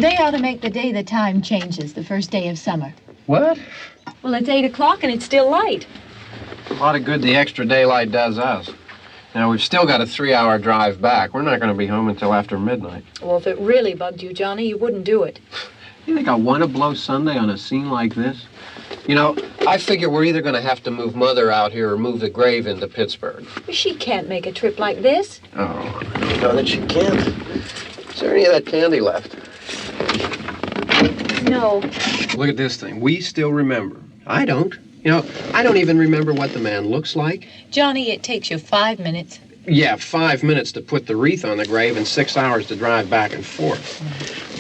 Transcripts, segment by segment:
They ought to make the day the time changes, the first day of summer. What? Well, it's 8 o'clock and it's still light. A lot of good the extra daylight does us. Now, we've still got a 3-hour drive back. We're not going to be home until after midnight. Well, if it really bugged you, Johnny, you wouldn't do it. You think I want to blow Sunday on a scene like this? You know, I figure we're either going to have to move Mother out here or move the grave into Pittsburgh. She can't make a trip like this. Oh, I don't know that she can't. Is there any of that candy left? No. Look at this thing. We still remember. I don't. You know, I don't even remember what the man looks like. Johnny, it takes you 5 minutes. Yeah, 5 minutes to put the wreath on the grave and 6 hours to drive back and forth.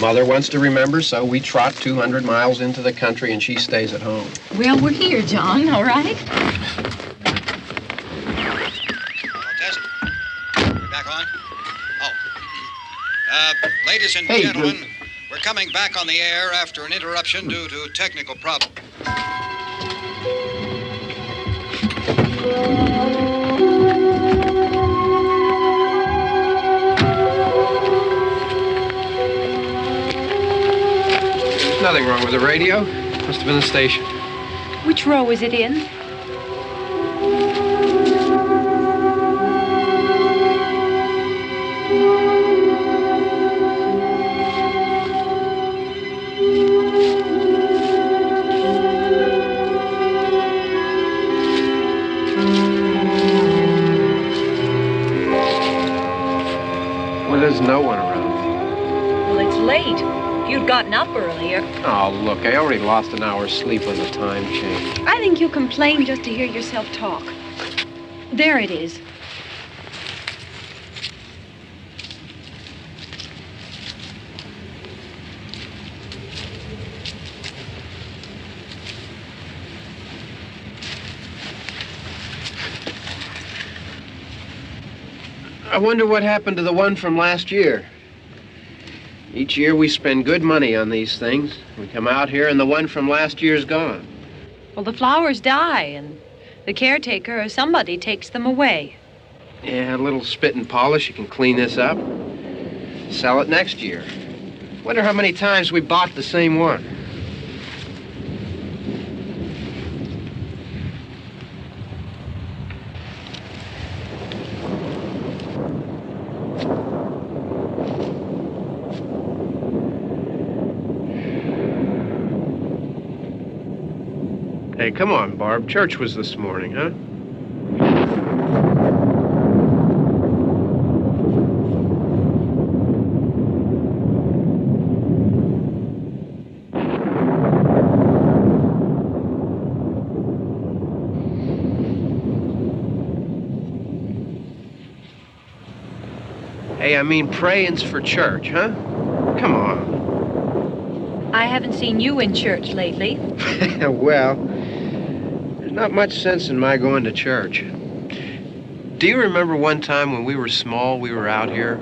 Mother wants to remember, so we trot 200 miles into the country and she stays at home. Well, we're here, John, all right? Test. We're back on? Oh. Ladies and gentlemen, we're coming back on the air after an interruption due to technical problem. There's nothing wrong with the radio. Must have been the station. Which row is it in? Well, there's no one around. Well, it's late. If you'd gotten up earlier. Oh, look, I already lost an hour's sleep when the time changed. I think you complain just to hear yourself talk. There it is. I wonder what happened to the one from last year. Each year we spend good money on these things. We come out here and the one from last year's gone. Well, the flowers die, and the caretaker or somebody takes them away. Yeah, a little spit and polish, you can clean this up. Sell it next year. Wonder how many times we bought the same one. Hey, come on, Barb. Church was this morning, huh? Hey, I mean, praying's for church, huh? Come on. I haven't seen you in church lately. Well, there's not much sense in my going to church. Do you remember one time when we were small, we were out here?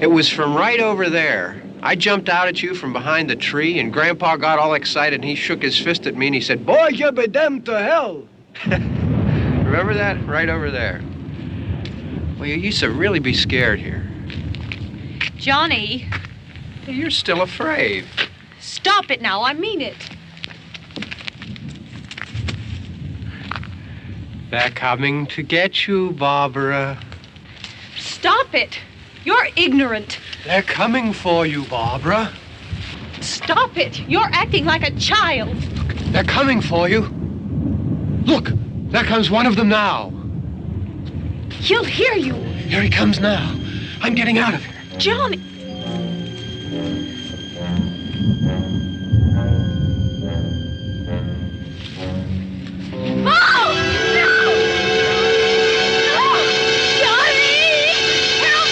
It was from right over there. I jumped out at you from behind the tree, and Grandpa got all excited, and he shook his fist at me, and he said, "Boy, you be damned to hell." Remember that? Right over there. Well, you used to really be scared here. Johnny, You're still afraid. stop it now. I mean it. They're coming to get you, Barbara. Stop it. You're ignorant. They're coming for you, Barbara. Stop it. You're acting like a child. They're coming for you. Look, there comes one of them now. He'll hear you. Here he comes now. I'm getting out of here. Johnny. Oh! No! No! Johnny! Help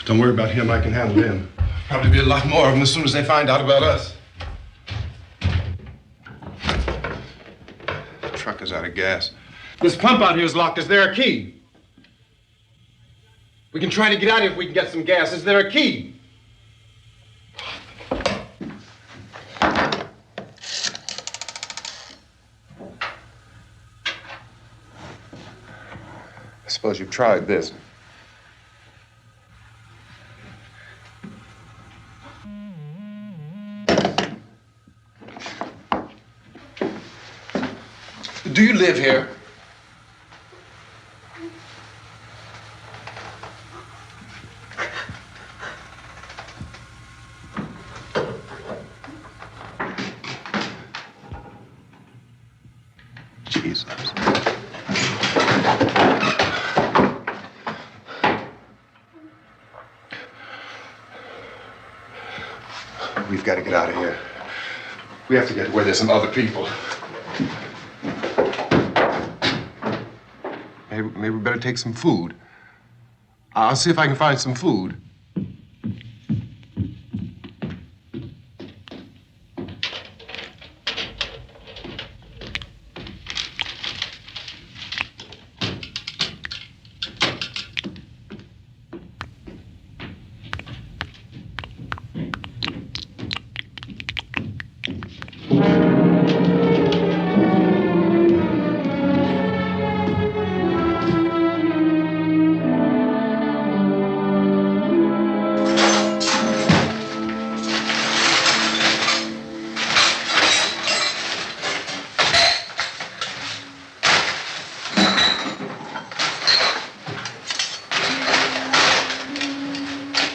Don't worry about him. I can handle him. Probably be a lot more of them as soon as they find out about us. The truck is out of gas. This pump out here is locked. Is there a key? We can try to get out here if we can get some gas. Is there a key? I suppose you've tried this. Do you live here? Jesus. We've got to get out of here. We have to get to where there's some other people. Maybe we better take some food. I'll see if I can find some food.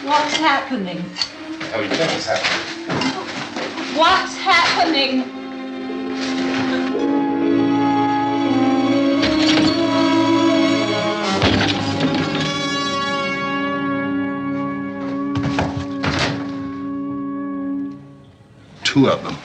What's happening? Tell me what's happening. What's happening? Two of them.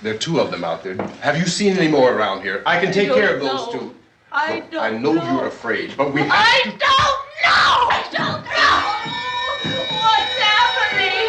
There are two of them out there. Have you seen any more around here? I can take care of those two. I don't I know you're afraid, but we have to... I don't know! I don't know! What's happening?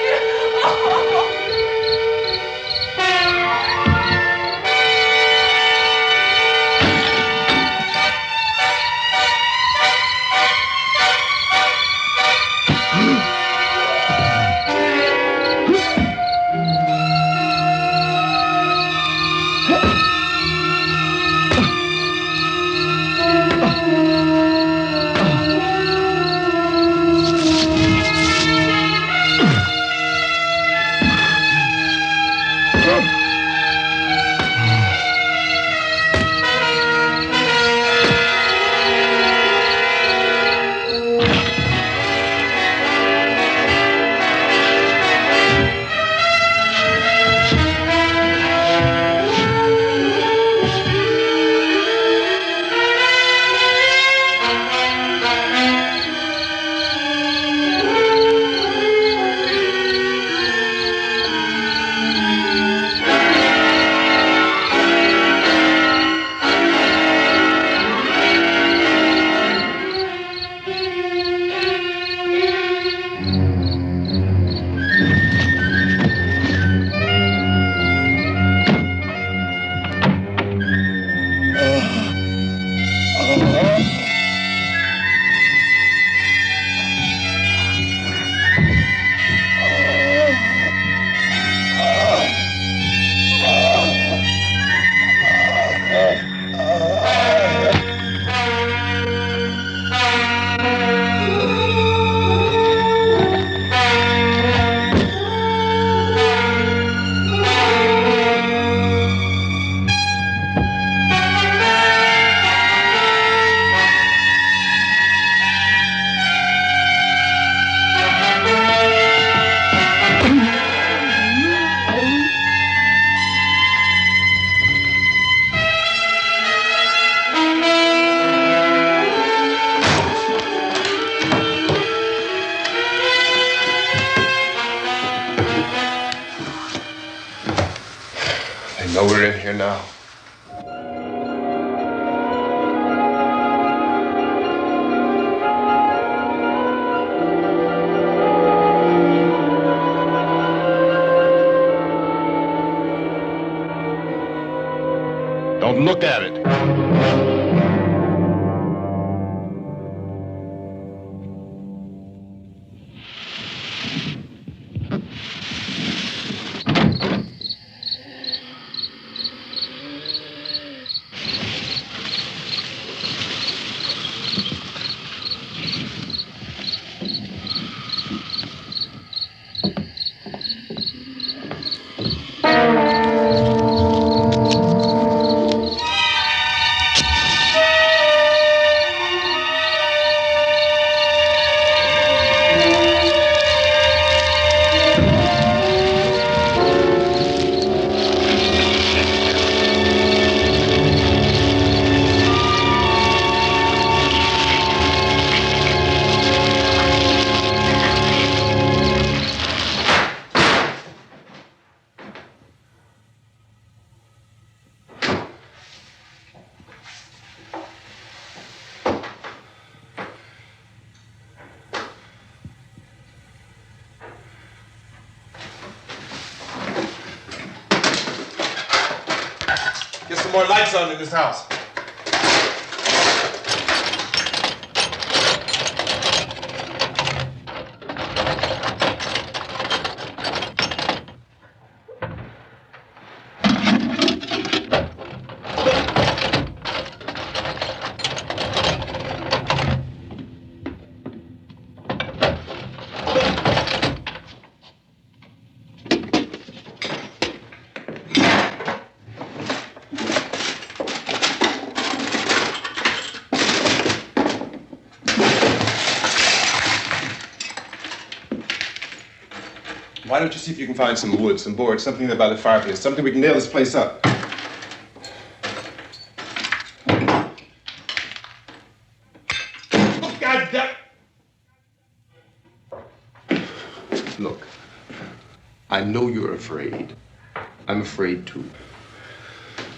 I know we're in here now. yourself. Look at it. Get some more lights on in this house. Why don't you see if you can find some wood, some boards, something there by the fireplace, something we can nail this place up. Oh, God damn it! Look, I know you're afraid. I'm afraid too.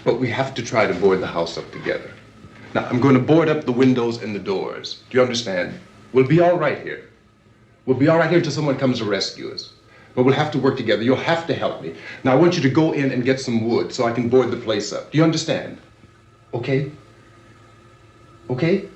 But we have to try to board the house up together. Now, I'm going to board up the windows and the doors. Do you understand? We'll be all right here. We'll be all right here until someone comes to rescue us. But we'll have to work together. You'll have to help me. Now, I want you to go in and get some wood so I can board the place up. Do you understand? Okay? Okay?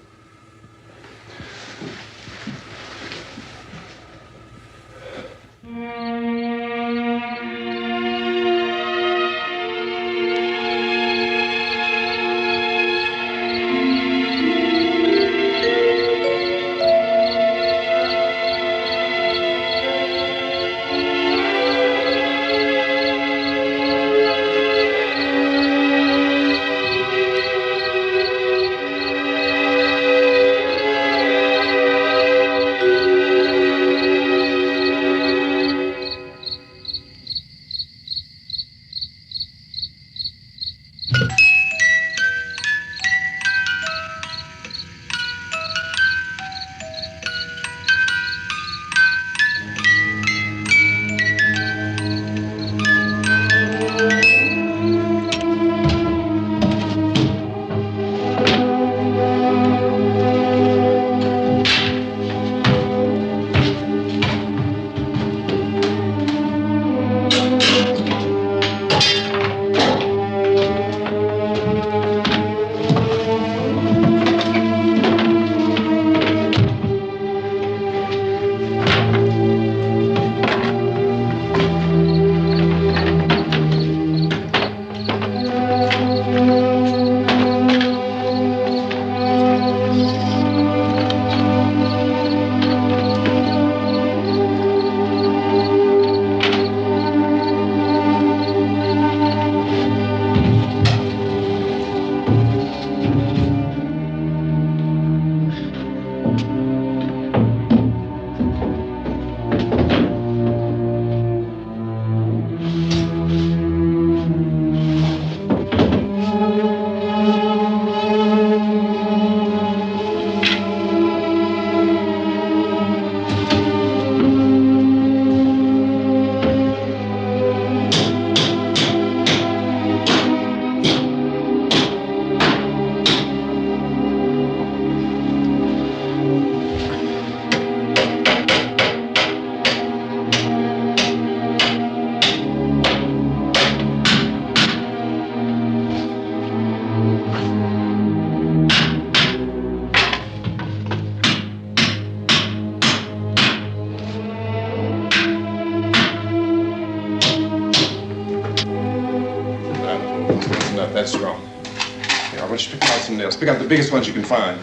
construction nails. Pick out the biggest ones you can find.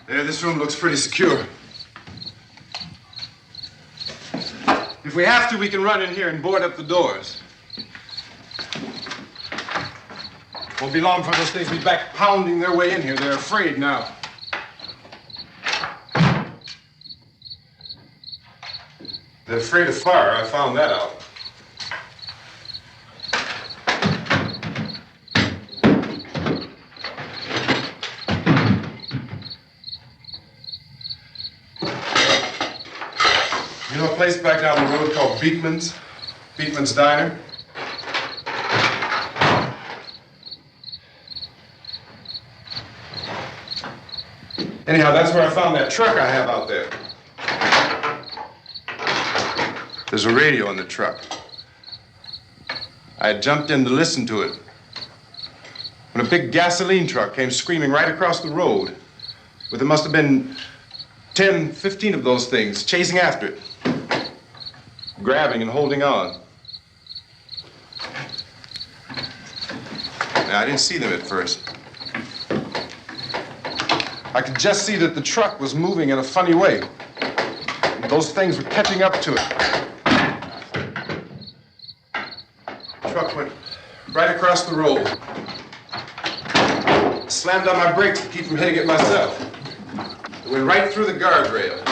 There, this room looks pretty secure. If we have to, we can run in here and board up the doors. Won't be long before those things be back pounding their way in here. They're afraid now. They're afraid of fire. I found that out. You know a place back down the road called Beekman's? Beekman's Diner? Anyhow, that's where I found that truck I have out there. There's a radio in the truck. I had jumped in to listen to it when a big gasoline truck came screaming right across the road. But there must have been 10, 15 of those things chasing after it, grabbing and holding on. Now, I didn't see them at first. I could just see that the truck was moving in a funny way. And those things were catching up to it. The truck went right across the road. Slammed on my brakes to keep from hitting it myself. It went right through the guardrail.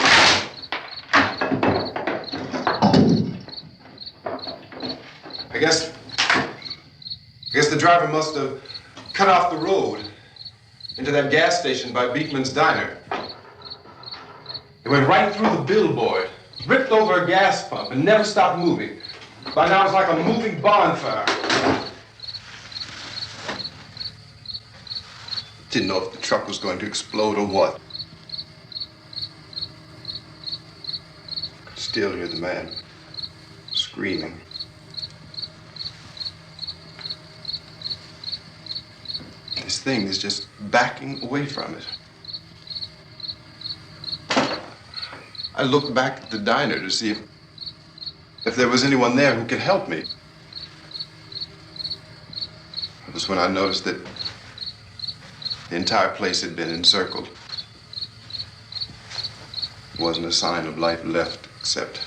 I guess the driver must have cut off the road into that gas station by Beekman's Diner. It went right through the billboard, ripped over a gas pump, and never stopped moving. By now, it's like a moving bonfire. Didn't know if the truck was going to explode or what. Could still hear the man screaming. This thing is just backing away from it. I looked back at the diner to see if there was anyone there who could help me. It was when I noticed that the entire place had been encircled. There wasn't a sign of life left except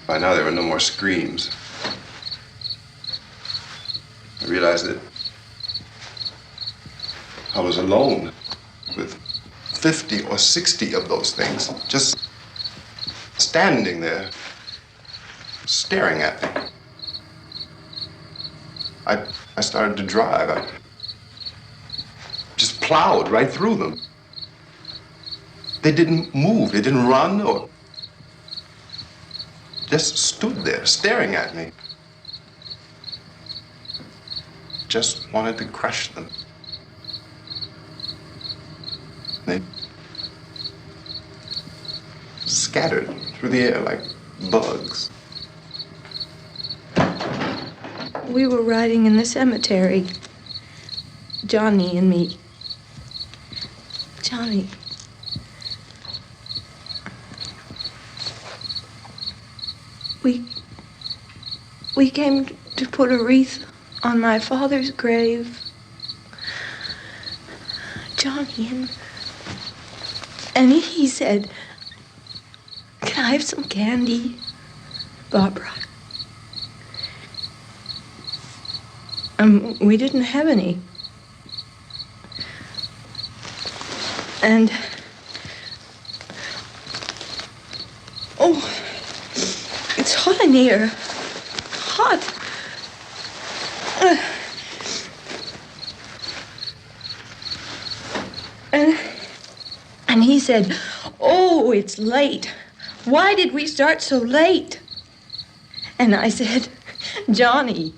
by now there were no more screams. I realized that I was alone with 50 or 60 of those things, just standing there, staring at me. I started to drive. I just plowed right through them. They didn't move, they didn't run or just stood there staring at me. Just wanted to crush them. They scattered through the air like bugs. We were riding in the cemetery, Johnny and me. Johnny. We came to put a wreath on my father's grave. Johnny, and he said, "Can I have some candy, Barbra?" We didn't have any. And, oh, it's hot in here. Hot. And he said, "Oh, it's late. Why did we start so late?" And I said, "Johnny,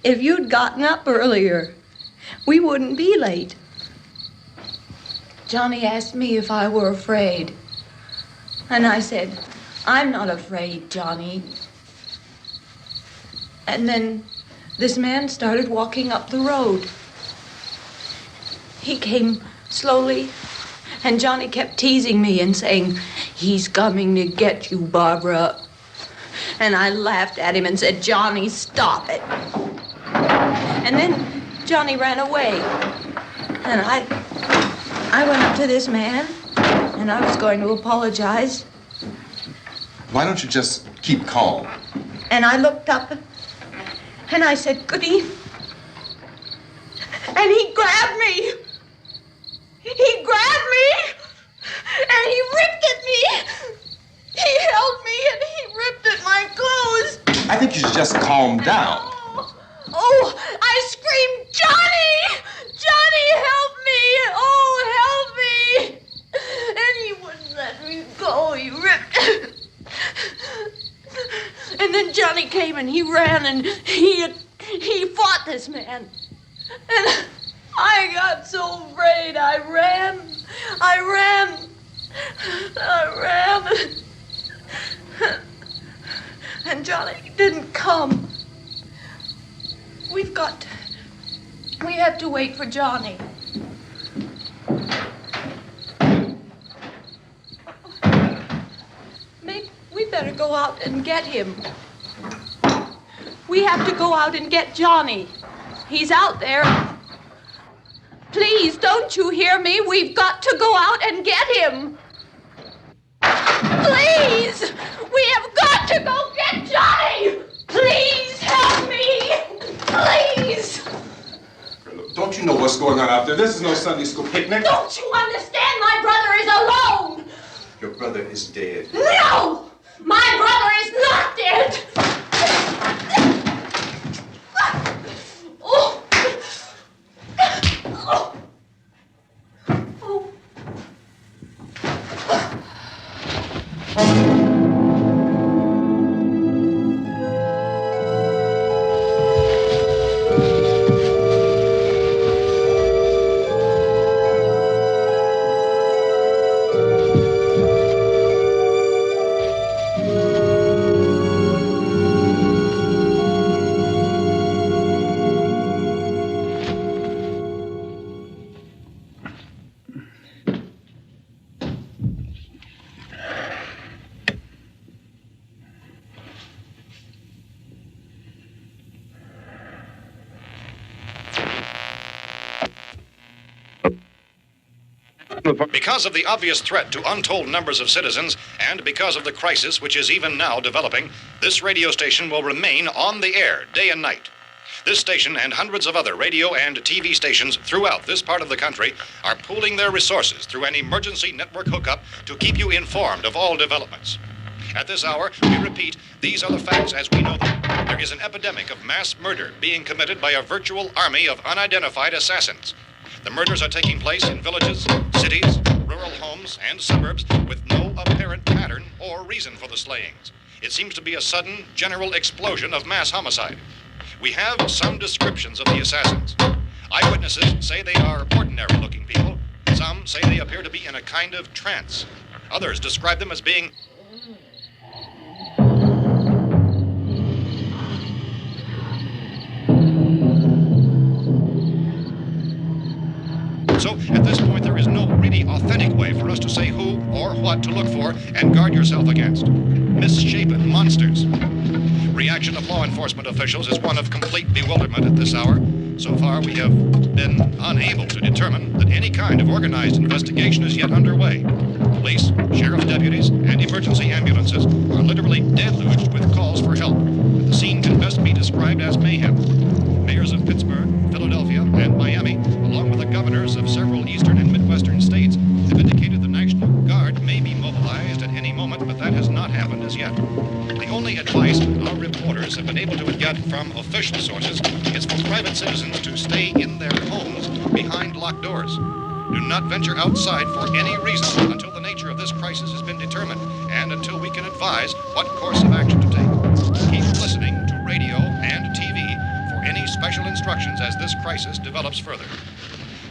if you'd gotten up earlier, we wouldn't be late." Johnny asked me if I were afraid. And I said, "I'm not afraid, Johnny." And then this man started walking up the road. He came slowly And Johnny kept teasing me and saying, "He's coming to get you, Barbara." And I laughed at him and said, "Johnny, stop it." And then Johnny ran away. And I went up to this man, and I was going to apologize. Why don't you just keep calm? And I looked up, and I said, "Goody." And he grabbed me. He grabbed me, and he ripped at me. He held me, and he ripped at my clothes. I think you should just calm down. Oh, I screamed, "Johnny! Johnny, help me! Oh, help me!" And he wouldn't let me go. He ripped. And then Johnny came and he ran and he fought this man. And I got so afraid. I ran. And Johnny didn't come. We have to wait for Johnny. We better go out and get him. We have to go out and get Johnny. He's out there. Please, don't you hear me? We've got to go out and get him. Please! We have got to go get Johnny! Please help me! Please! Don't you know what's going on out there? This is no Sunday school picnic. Don't you understand? My brother is alone! Your brother is dead. No! My brother is not dead! Oh! Oh! Oh! Because of the obvious threat to untold numbers of citizens, and because of the crisis which is even now developing, this radio station will remain on the air day and night. This station and hundreds of other radio and TV stations throughout this part of the country are pooling their resources through an emergency network hookup to keep you informed of all developments. At this hour, we repeat, these are the facts as we know them. There is an epidemic of mass murder being committed by a virtual army of unidentified assassins. The murders are taking place in villages, cities, rural homes, and suburbs with no apparent pattern or reason for the slayings. It seems to be a sudden, general explosion of mass homicide. We have some descriptions of the assassins. Eyewitnesses say they are ordinary-looking people. Some say they appear to be in a kind of trance. Others describe them as being So, at this point, there is no really authentic way for us to say who or what to look for and guard yourself against. Misshapen monsters. Reaction of law enforcement officials is one of complete bewilderment at this hour. So far, we have been unable to determine that any kind of organized investigation is yet underway. Police, sheriff's deputies, and emergency ambulances are literally deluged with calls for help. The scene can best be described as mayhem. Mayors of Pittsburgh, Philadelphia, and Miami, along with the governors of several eastern and midwestern states, have indicated the National Guard may be mobilized at any moment, but that has not happened as yet. The only advice our reporters have been able to get from official sources is for private citizens to stay in their homes behind locked doors. Do not venture outside for any reason until the nature of this crisis has been determined and until we can advise what course of action to take. Keep listening to radio and TV for any special instructions as this crisis develops further.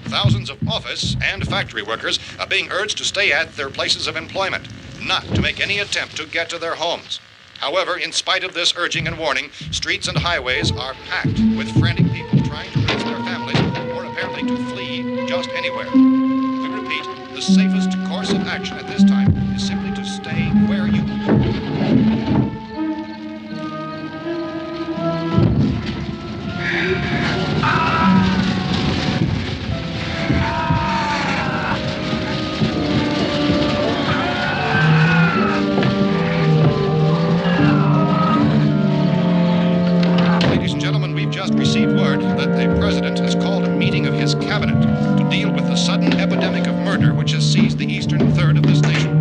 Thousands of office and factory workers are being urged to stay at their places of employment, not to make any attempt to get to their homes. However, in spite of this urging and warning, streets and highways are packed with frantic people trying to reach their families or apparently to flee just anywhere. We repeat, repeat, the safest course of action at this time is simply to stay where you Ladies and gentlemen, we've just received word that the president has called a meeting of his cabinet to deal with the sudden epidemic of murder which has seized the eastern third of this nation.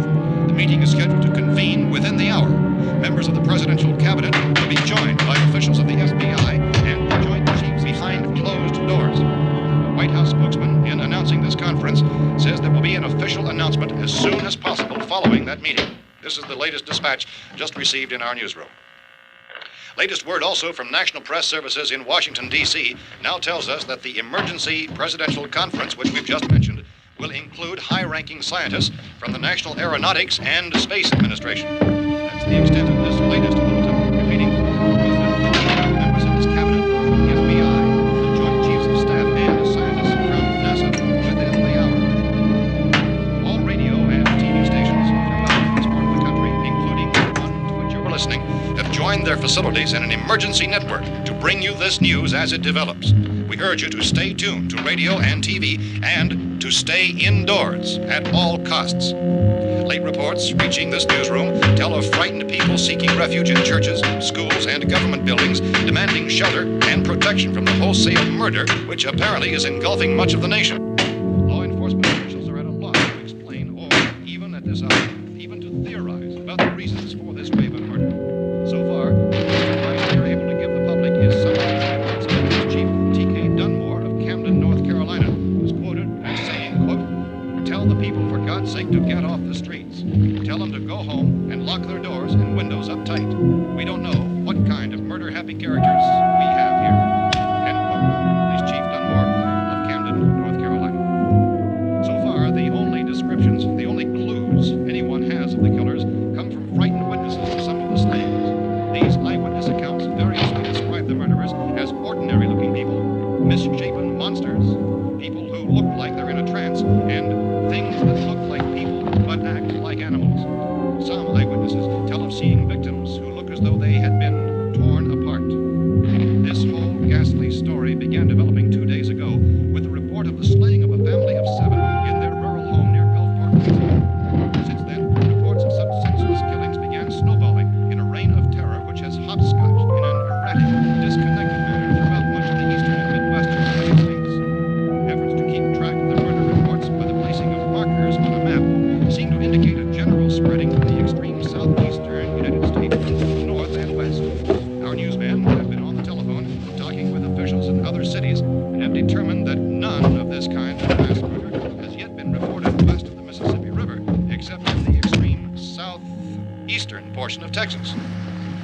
The meeting is scheduled to convene within the hour. Members of the presidential cabinet will be joined by officials of the FBI and joint chiefs behind closed doors. The White House spokesman, in announcing this conference, says there will be an official announcement as soon as possible following that meeting. This is the latest dispatch just received in our newsroom. Latest word also from National Press Services in Washington, D.C. now tells us that the emergency presidential conference, which we've just mentioned, will include high-ranking scientists from the National Aeronautics and Space Administration. That's the extent of this latest bulletin. Repeating, members of his cabinet, the FBI, the Joint Chiefs of Staff, and scientists from NASA within the hour. All radio and TV stations throughout this part of the country, including the one to which you're listening, have joined their facilities in an emergency network to bring you this news as it develops. We urge you to stay tuned to radio and TV and to stay indoors at all costs. Late reports reaching this newsroom tell of frightened people seeking refuge in churches, schools, and government buildings, demanding shelter and protection from the wholesale murder which apparently is engulfing much of the nation. Law enforcement officials are at a loss to explain or, even at this hour, even to theorize about the reasons for this wave of murder. So far, the advice we are able to give the public is something Chief T.K. Dunmore of Camden, North Carolina, was quoted as saying, quote, "Tell the people, for God's sake, to get off the streets. Tell them to go home and lock their doors and windows up tight. We don't know what kind of murder-happy characters we have here." End quote. This Chief Dunmore of Camden, North Carolina. So far, the only descriptions, the only clues anyone has of the killers come from frightened witnesses of some of the slayings. These eyewitness accounts variously describe the murderers as ordinary-looking people, misshapen monsters, people who look like they're in a trance, and things that look like people but act like animals. Some eyewitnesses tell of seeing victims who look as though they had been torn apart. This whole ghastly story began developing 2 days ago with the report of the slaying of a family of 7 in their rural home near Gulfport, Louisiana. Since then, reports of such senseless killings began snowballing in a reign of terror which has hopscotched in an erratic, disconnected manner throughout much of the eastern and midwestern United States. Efforts to keep track of the murder reports by the placing of markers on a map seem to indicate a general spreading from the extreme southeastern United States to the north and west. Our newsmen have been on the telephone talking with officials in other cities and have determined that none of this kind of mass murder has yet been reported west of the Mississippi River, except in the extreme southeastern portion of Texas.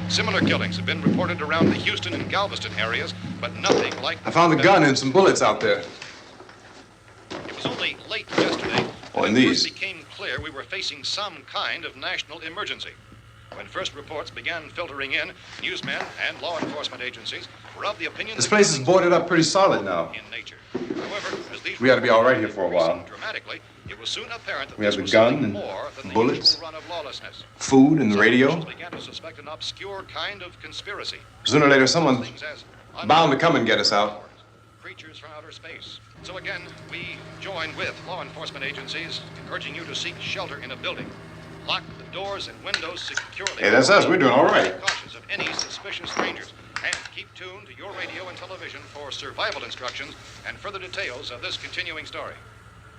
Similar killings have been reported around the Houston and Galveston areas, but nothing like I found the gun and some bullets out there. It was only late yesterday Oh, that and it these. first became clear we were facing some kind of national emergency. When first reports began filtering in, newsmen and law enforcement agencies were of the opinion This that place is killings boarded up pretty solid now. in nature. However, as these We ought to be all right here reports for a while. increasing dramatically, it was soon apparent that We have this the was gun something and more than the bullets. usual run of lawlessness. Food and the Some radio. officials began to suspect an obscure kind of conspiracy. Sooner or later, someone's Things as bound to come and get us out. creatures from outer space. So again, we join with law enforcement agencies, urging you to seek shelter in a building. Lock the doors and windows securely. Hey, that's us. We're doing all right. Be cautious of any suspicious strangers. And keep tuned to your radio and television for survival instructions and further details of this continuing story.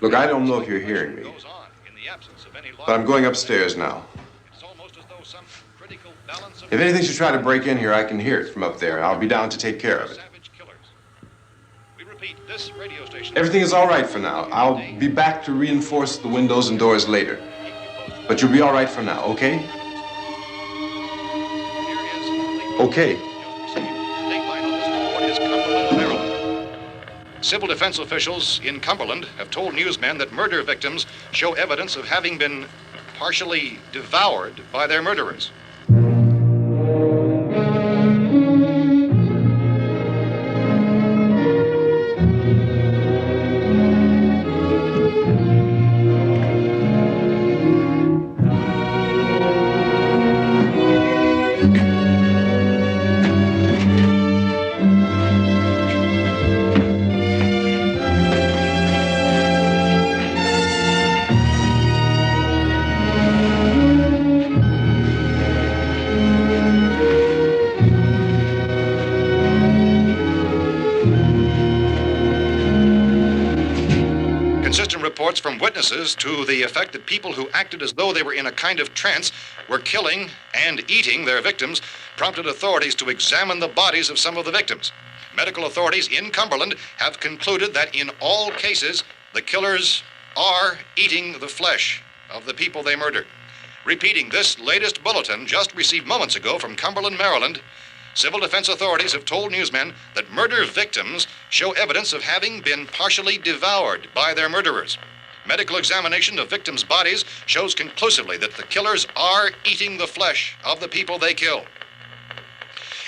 Look, I don't know if you're hearing me, Goes on in the absence of any law. but I'm going upstairs now. It's almost as though some critical balance of If anything should try to break in here, I can hear it from up there. I'll be down to take care of it. savage killers. We repeat, this radio station. Everything is all right for now. I'll be back to reinforce the windows and doors later. But you'll be all right for now, okay? Okay. Dateline on this report is Cumberland, Maryland. Civil defense officials in Cumberland have told newsmen that murder victims show evidence of having been partially devoured by their murderers. reports from witnesses to the effect that people who acted as though they were in a kind of trance were killing and eating their victims prompted authorities to examine the bodies of some of the victims. Medical authorities in Cumberland have concluded that in all cases, the killers are eating the flesh of the people they murdered. Repeating this latest bulletin just received moments ago from Cumberland, Maryland, civil defense authorities have told newsmen that murder victims show evidence of having been partially devoured by their murderers. Medical examination of victims' bodies shows conclusively that the killers are eating the flesh of the people they kill.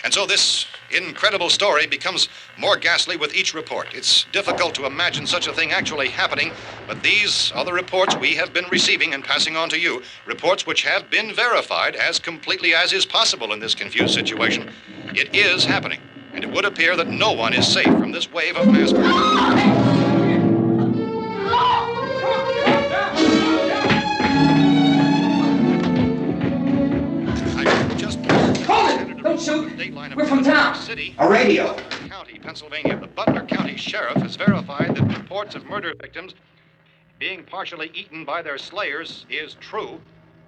And so this incredible story becomes more ghastly with each report. It's difficult to imagine such a thing actually happening, but these are the reports we have been receiving and passing on to you, reports which have been verified as completely as is possible in this confused situation. It is happening, and it would appear that no one is safe from this wave of mass murder. Don't shoot. We're from town. A radio. County, Pennsylvania. The Butler County Sheriff has verified that reports of murder victims being partially eaten by their slayers is true.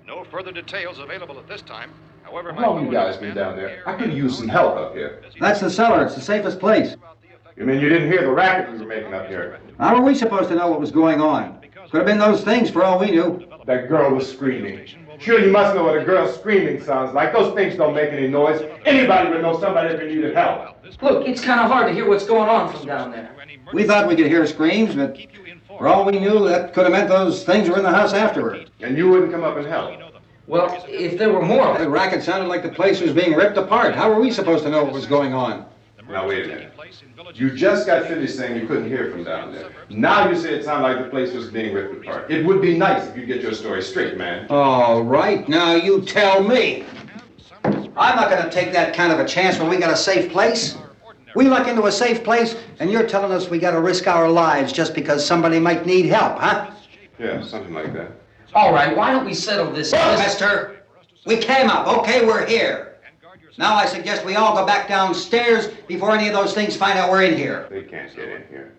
No further details available at this time. However, How long you guys been down there? I could use some help up here. That's the cellar. It's the safest place. You mean you didn't hear the racket we were making up here? How were we supposed to know what was going on? Could have been those things for all we knew. That girl was screaming. Sure, you must know what a girl screaming sounds like. Those things don't make any noise. Anybody would know somebody ever needed help. Look, it's kind of hard to hear what's going on from down there. We thought we could hear screams, but for all we knew, that could have meant those things were in the house afterward. And you wouldn't come up and help? Well, if there were more... The racket sounded like the place was being ripped apart. How were we supposed to know what was going on? Now, wait a minute. You just got finished saying you couldn't hear from down there. Now you say it sounded like the place was being ripped apart. It would be nice if you get your story straight, man. All right, now you tell me. I'm not going to take that kind of a chance when we got a safe place. We luck into a safe place, and you're telling us we got to risk our lives just because somebody might need help, huh? Yeah, something like that. All right, why don't we settle this? Look, mister, we came up. Okay, we're here. Now I suggest we all go back downstairs before any of those things find out we're in here. They can't get in here.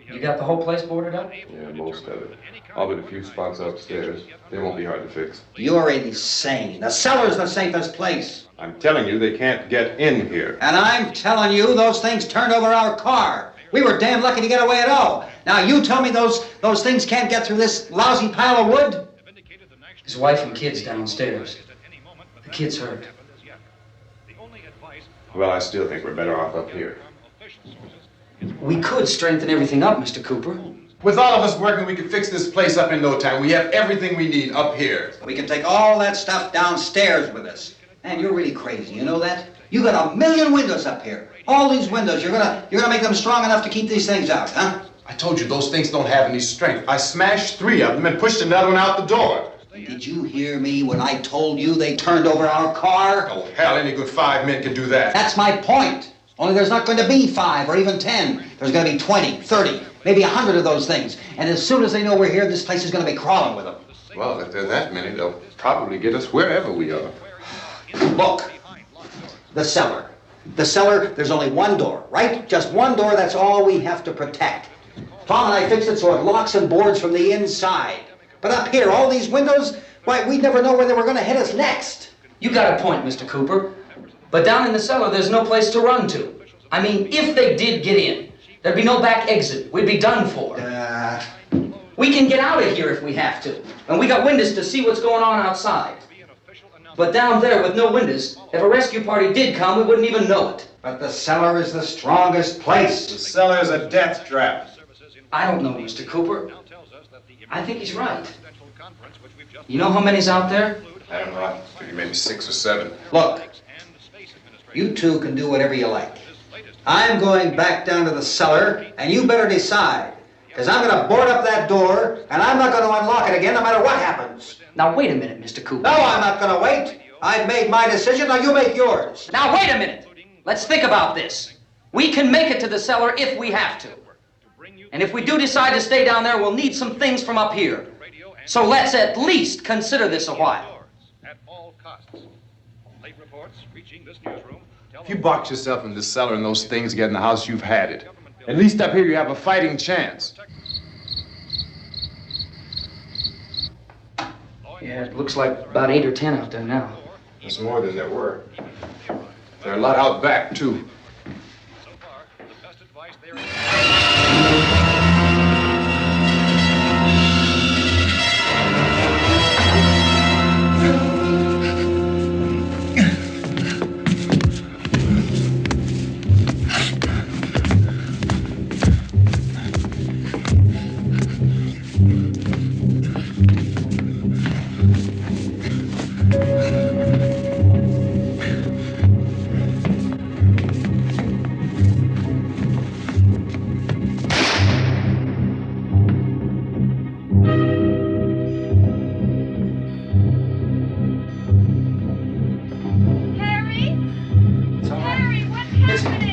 You got the whole place boarded up? Yeah, most of it. All but a few spots upstairs. They won't be hard to fix. You're insane. The cellar's the safest place. I'm telling you, they can't get in here. And I'm telling you, those things turned over our car. We were damn lucky to get away at all. Now you tell me those things can't get through this lousy pile of wood? His wife and kids downstairs. The kid's hurt. Well, I still think we're better off up here. We could strengthen everything up, Mr. Cooper. With all of us working, we can fix this place up in no time. We have everything we need up here. We can take all that stuff downstairs with us. Man, you're really crazy, you know that? You got 1 million windows up here. All these windows, you're gonna make them strong enough to keep these things out, huh? I told you, those things don't have any strength. I smashed 3 of them and pushed another one out the door. Did you hear me when I told you they turned over our car? Oh, hell, any good 5 men can do that. That's my point. Only there's not going to be 5 or even 10. There's going to be 20, 30, maybe 100 of those things. And as soon as they know we're here, this place is going to be crawling with them. Well, if there are that many, they'll probably get us wherever we are. Look, the cellar. The cellar, there's only one door, right? Just one door, that's all we have to protect. Tom and I fixed it so it locks and boards from the inside. But up here, all these windows, why, we'd never know where they were going to hit us next. You got a point, Mr. Cooper. But down in the cellar, there's no place to run to. I mean, if they did get in, there'd be no back exit. We'd be done for. We can get out of here if we have to. And we got windows to see what's going on outside. But down there with no windows, if a rescue party did come, we wouldn't even know it. But the cellar is the strongest place. The cellar is a death trap. I don't know, Mr. Cooper. I think he's right. You know how many's out there? I don't know. I figure maybe 6 or 7. Look, you two can do whatever you like. I'm going back down to the cellar, and you better decide. Because I'm going to board up that door, and I'm not going to unlock it again no matter what happens. Now, wait a minute, Mr. Cooper. No, I'm not going to wait. I've made my decision, now you make yours. Now, wait a minute. Let's think about this. We can make it to the cellar if we have to. And if we do decide to stay down there, we'll need some things from up here. So let's at least consider this a while. If you box yourself in the cellar and those things get in the house, you've had it. At least up here you have a fighting chance. Yeah, it looks like about 8 or 10 out there now. There's more than there were. There are a lot out back, too. So far, the best advice there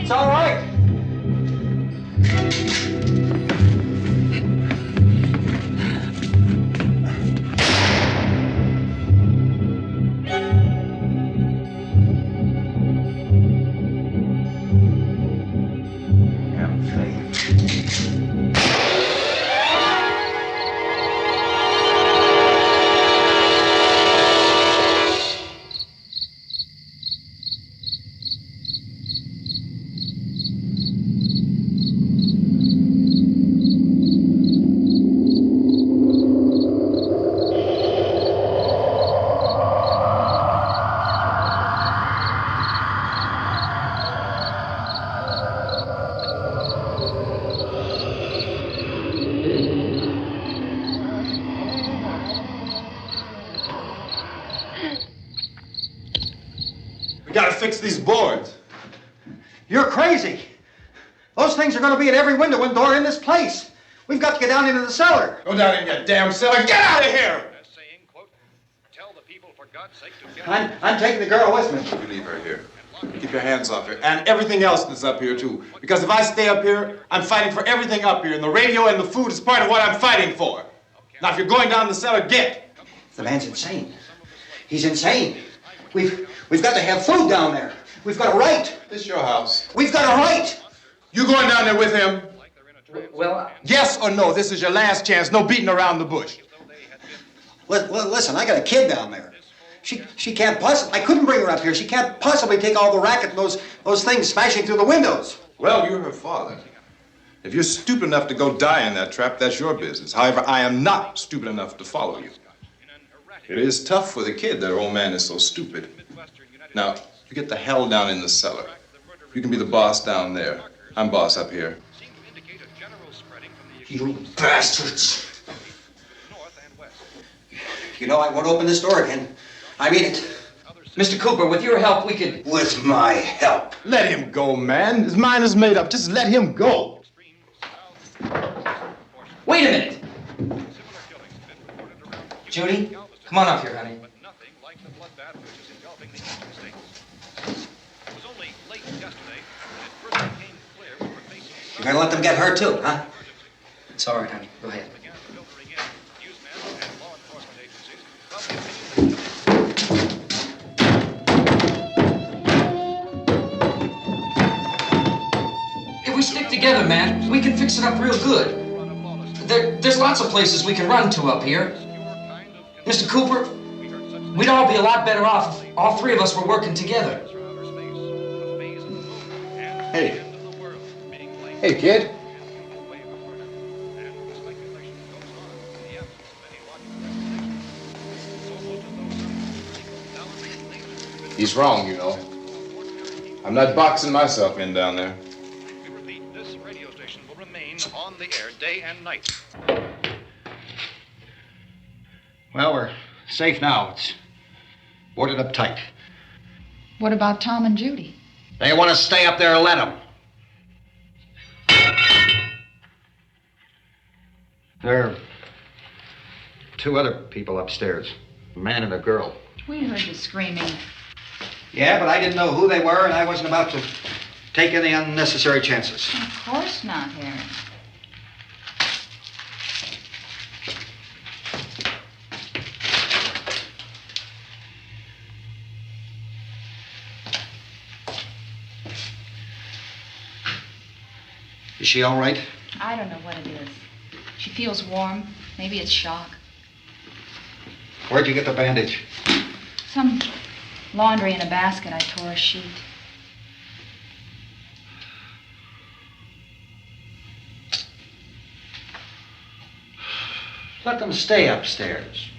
It's all right. We gotta fix these boards. You're crazy. Those things are going to be at every window and door in this place. We've got to get down into the cellar. Go down in your damn cellar. Get out of here! saying, quote, tell the people for God's sake to get I'm taking the girl with me. You leave her here. Keep your hands off her. And everything else that's up here, too. Because if I stay up here, I'm fighting for everything up here. And the radio and the food is part of what I'm fighting for. Now, if you're going down the cellar, get. The man's insane. He's insane. We've got to have food down there. We've got a right. This your house. We've got a right. You going down there with him? Well, Yes or no? This is your last chance. No beating around the bush. Listen, I got a kid down there. She can't possibly. I couldn't bring her up here. She can't possibly take all the racket and those things smashing through the windows. Well, you're her father. If you're stupid enough to go die in that trap, that's your business. However, I am not stupid enough to follow you. It is tough for the kid that her old man is so stupid. Now, you get the hell down in the cellar. You can be the boss down there. I'm boss up here. You bastards. You know, I won't open this door again. I mean it. Mr. Cooper, with your help, we could... With my help. Let him go, man. His mind is made up. Just let him go. Wait a minute. Judy, come on up here, honey. You're gonna let them get hurt too, huh? It's all right, honey. Go ahead. If we stick together, man, we can fix it up real good. There's lots of places we can run to up here. Mr. Cooper, we'd all be a lot better off if all three of us were working together. Hey. Hey, kid. He's wrong, you know. I'm not boxing myself in down there. We repeat, this radio station will remain on the air day and night. Well, we're safe now. It's boarded up tight. What about Tom and Judy? They want to stay up there, let them. There are two other people upstairs, a man and a girl. We heard you screaming. Yeah, but I didn't know who they were, and I wasn't about to take any unnecessary chances. Of course not, Harry. Is she all right? I don't know what it is. She feels warm. Maybe it's shock. Where'd you get the bandage? Some laundry in a basket. I tore a sheet. Let them stay upstairs.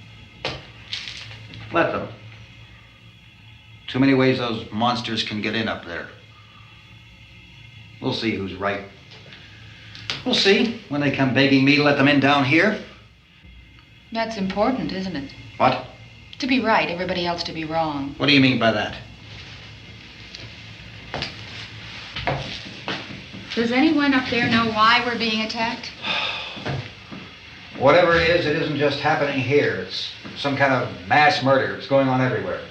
Let them. Too many ways those monsters can get in up there. We'll see who's right. We'll see when they come begging me to let them in down here. That's important, isn't it? What? To be right, everybody else to be wrong. What do you mean by that? Does anyone up there know why we're being attacked? Whatever it isn't just happening here. It's some kind of mass murder. It's going on everywhere.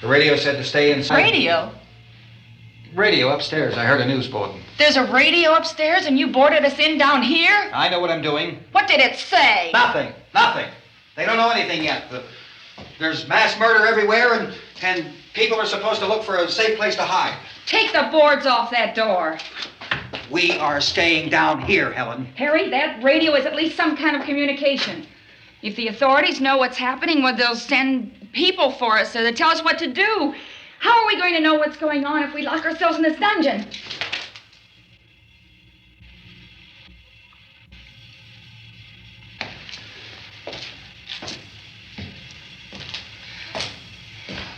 The radio said to stay inside. Radio? Radio upstairs. I heard a news bulletin. There's a radio upstairs and you boarded us in down here? I know what I'm doing. What did it say? Nothing. They don't know anything yet. There's mass murder everywhere, and people are supposed to look for a safe place to hide. Take the boards off that door. We are staying down here, Helen. Harry, that radio is at least some kind of communication. If the authorities know what's happening, well, they'll send people for us to tell us what to do. How are we going to know what's going on if we lock ourselves in this dungeon?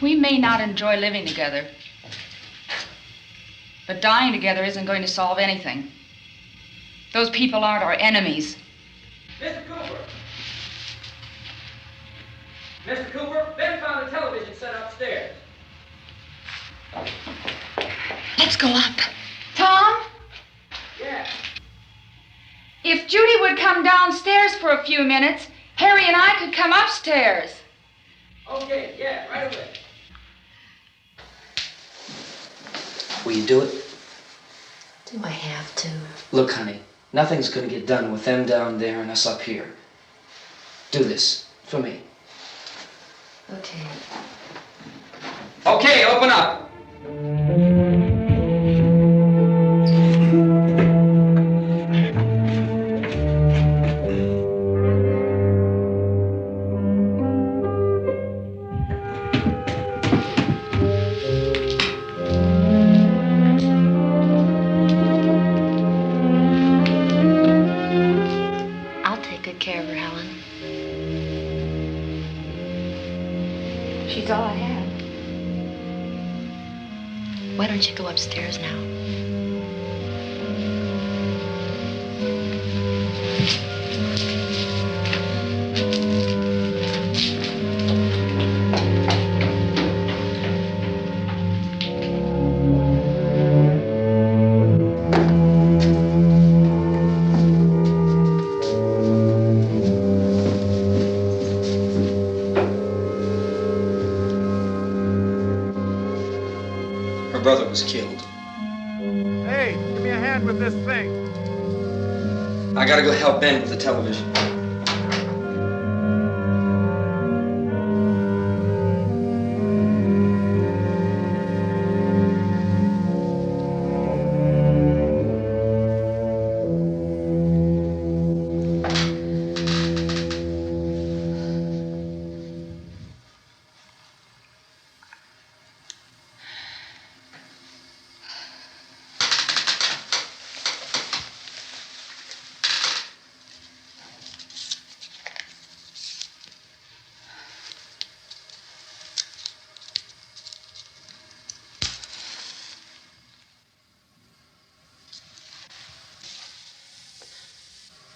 We may not enjoy living together, but dying together isn't going to solve anything. Those people aren't our enemies. Mr. Cooper! Mr. Cooper, Ben found a television set upstairs. Let's go up. Tom? Yeah. If Judy would come downstairs for a few minutes, Harry and I could come upstairs. Okay, yeah, right away. Will you do it? Do I have to? Look, honey, nothing's gonna get done with them down there and us up here. Do this for me. Okay. Okay, open up. I'll take good care of her, Helen. She's all I have. Why don't you go upstairs now? Her brother was killed. Hey, give me a hand with this thing. I gotta go help Ben with the television.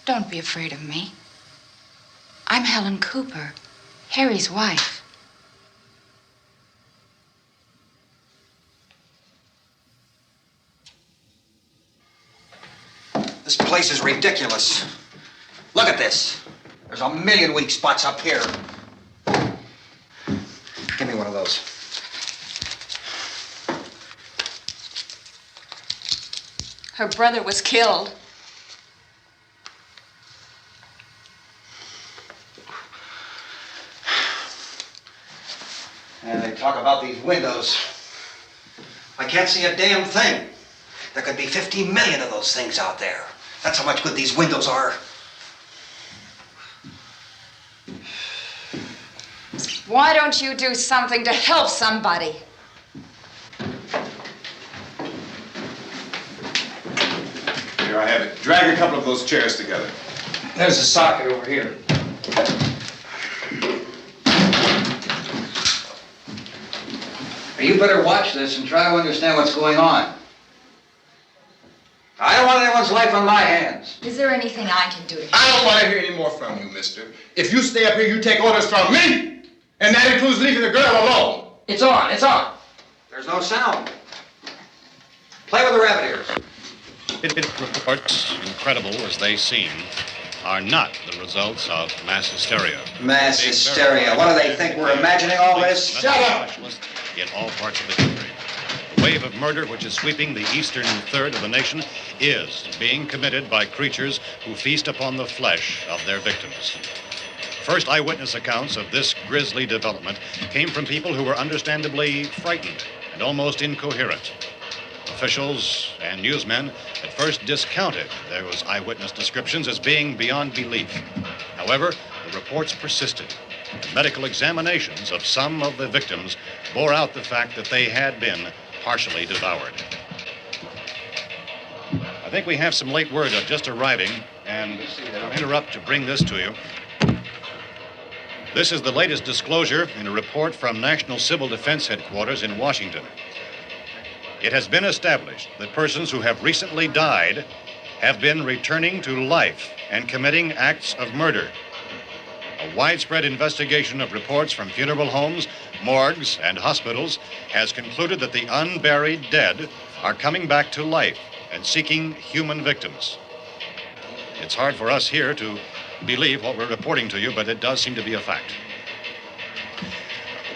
Don't be afraid of me. I'm Helen Cooper, Harry's wife. This place is ridiculous. Look at this. There's a million weak spots up here. Give me one of those. Her brother was killed. And they talk about these windows. I can't see a damn thing. There could be 15 million of those things out there. That's how much good these windows are. Why don't you do something to help somebody? Here, I have it. Drag a couple of those chairs together. There's a socket over here. You better watch this and try to understand what's going on. I don't want anyone's life on my hands. Is there anything I can do to help? I don't want to hear any more from you, mister. If you stay up here, you take orders from me. And that includes leaving the girl alone. It's on, it's on. There's no sound. Play with the rabbit ears. Reports, incredible as they seem, are not the results of mass hysteria. Mass hysteria. What do they think? We're imagining all this? Shut up! In all parts of the country. The wave of murder which is sweeping the eastern third of the nation is being committed by creatures who feast upon the flesh of their victims. First eyewitness accounts of this grisly development came from people who were understandably frightened and almost incoherent. Officials and newsmen at first discounted those eyewitness descriptions as being beyond belief. However, the reports persisted. The medical examinations of some of the victims bore out the fact that they had been partially devoured. I think we have some late word just arriving, and I'll interrupt to bring this to you. This is the latest disclosure in a report from National Civil Defense Headquarters in Washington. It has been established that persons who have recently died have been returning to life and committing acts of murder. A widespread investigation of reports from funeral homes, morgues, and hospitals has concluded that the unburied dead are coming back to life and seeking human victims. It's hard for us here to believe what we're reporting to you, but it does seem to be a fact.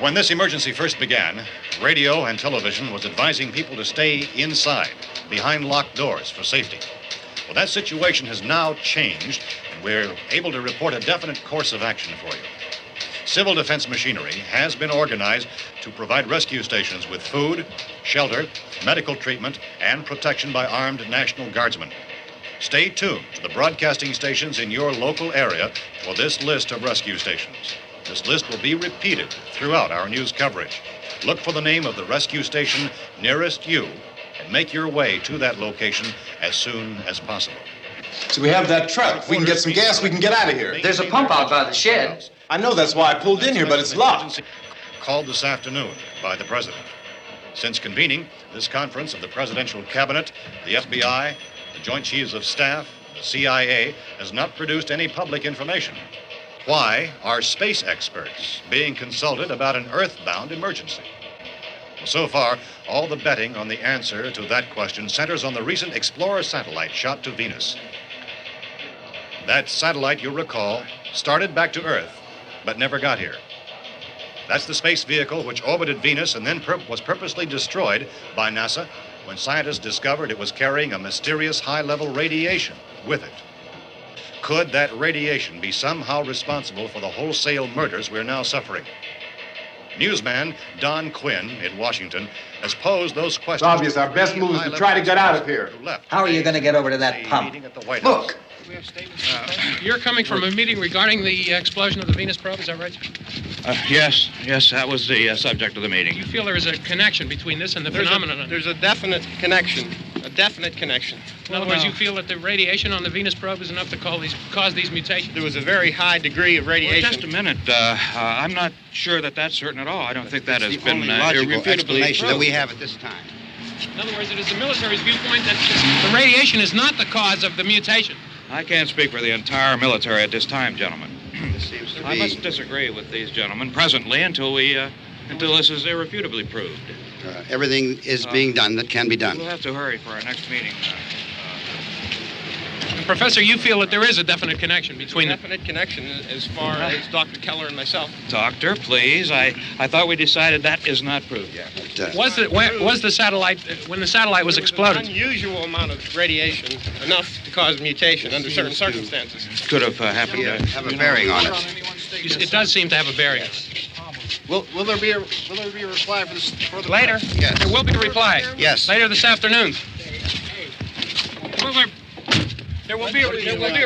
When this emergency first began, radio and television was advising people to stay inside, behind locked doors for safety. Well, that situation has now changed, and we're able to report a definite course of action for you. Civil defense machinery has been organized to provide rescue stations with food, shelter, medical treatment, and protection by armed National Guardsmen. Stay tuned to the broadcasting stations in your local area for this list of rescue stations. This list will be repeated throughout our news coverage. Look for the name of the rescue station nearest you and make your way to that location as soon as possible. So we have that truck. If we can get some gas, we can get out of here. There's a pump out by the shed. I know, that's why I pulled in here, but it's locked. Called this afternoon by the President. Since convening this conference of the Presidential Cabinet, the FBI, the Joint Chiefs of Staff, the CIA has not produced any public information. Why are space experts being consulted about an Earthbound emergency? Well, so far, all the betting on the answer to that question centers on the recent Explorer satellite shot to Venus. That satellite, you'll recall, started back to Earth, but never got here. That's the space vehicle which orbited Venus and then was purposely destroyed by NASA when scientists discovered it was carrying a mysterious high-level radiation with it. Could that radiation be somehow responsible for the wholesale murders we're now suffering? Newsman Don Quinn in Washington has posed those questions. It's obvious our best move is to try to get out of here. How are you going to get over to that pump? Look. You're coming from a meeting regarding the explosion of the Venus probe, is that right? Yes, that was the subject of the meeting. You feel there is a connection between this and the phenomenon? There's a definite connection. In other words, you feel that the radiation on the Venus probe is enough to cause these mutations? There was a very high degree of radiation. Well, just a minute. I'm not sure that that's certain at all. I don't think that has been logical explanation that we proved. have at this time. In other words, it is the military's viewpoint that the radiation is not the cause of the mutation. I can't speak for the entire military at this time, gentlemen. This seems to be... I must disagree with these gentlemen presently until this is irrefutably proved. Everything is being done that can be done. We'll have to hurry for our next meeting. Professor, you feel that there is a definite connection between them? Definite connection as far as Dr. Keller and myself. Doctor, please. I thought we decided that is not proved yet. Was the satellite, when the satellite was exploded? An unusual amount of radiation, enough to cause mutation under certain circumstances. Could have happened. Have a bearing on it. It does seem to have a bearing. Will there be a reply for this further? Later? Yes. There will be a reply. Yes. Later this afternoon. There will be a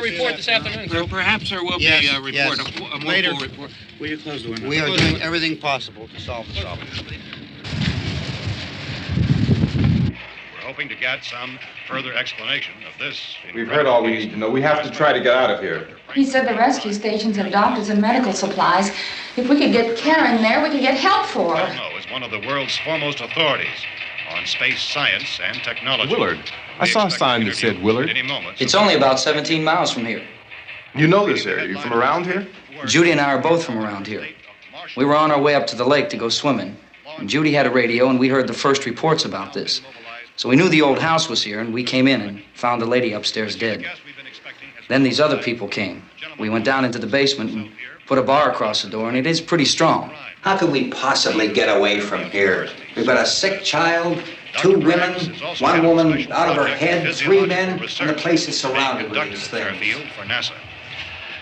report this afternoon. Well, perhaps there will be a report, a more full report. Will you close the window? We are doing everything possible to solve the problem. We're hoping to get some further explanation of this. We've heard all we need to know. We have to try to get out of here. He said the rescue stations have doctors and medical supplies. If we could get care in there, we could get help for her. Cosmo is one of the world's foremost authorities on space science and technology. Willard. I saw a sign that said Willard. It's only about 17 miles from here. You know this area. You from around here? Judy and I are both from around here. We were on our way up to the lake to go swimming, and Judy had a radio, and we heard the first reports about this. So we knew the old house was here, and we came in and found the lady upstairs dead. Then these other people came. We went down into the basement and put a bar across the door, and it is pretty strong. How could we possibly get away from here? We've got a sick child, 2 women, 1 woman out of her head, 3 men, and the place is surrounded with these things. For NASA.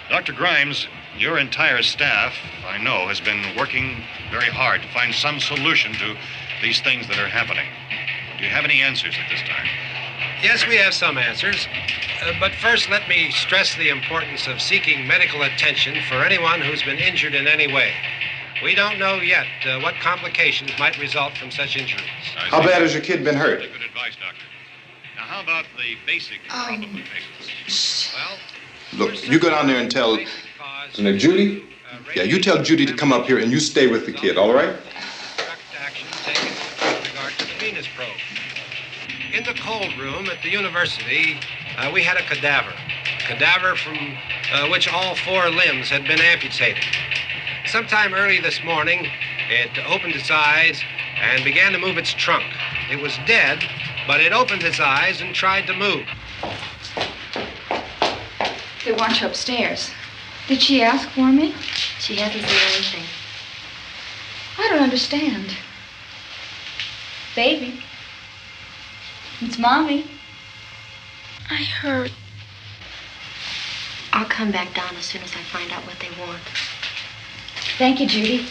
Dr. Grimes, your entire staff, I know, has been working very hard to find some solution to these things that are happening. Do you have any answers at this time? Yes, we have some answers. But first, let me stress the importance of seeking medical attention for anyone who's been injured in any way. We don't know yet what complications might result from such injuries. How bad has your kid been hurt? Good advice, Doctor. Now, how about the basic problem of patients? Well, Look, you go down there and tell... Now, Judy? Yeah, you tell Judy to come up here and you stay with the kid, all right? Action taken with regard to the Venus probe. In the cold room at the university, we had a cadaver from which all 4 limbs had been amputated. Sometime early this morning, it opened its eyes and began to move its trunk. It was dead, but it opened its eyes and tried to move. They want you upstairs. Did she ask for me? She hasn't said anything. I don't understand. Baby. It's Mommy. I heard. I'll come back down as soon as I find out what they want. Thank you, Judy.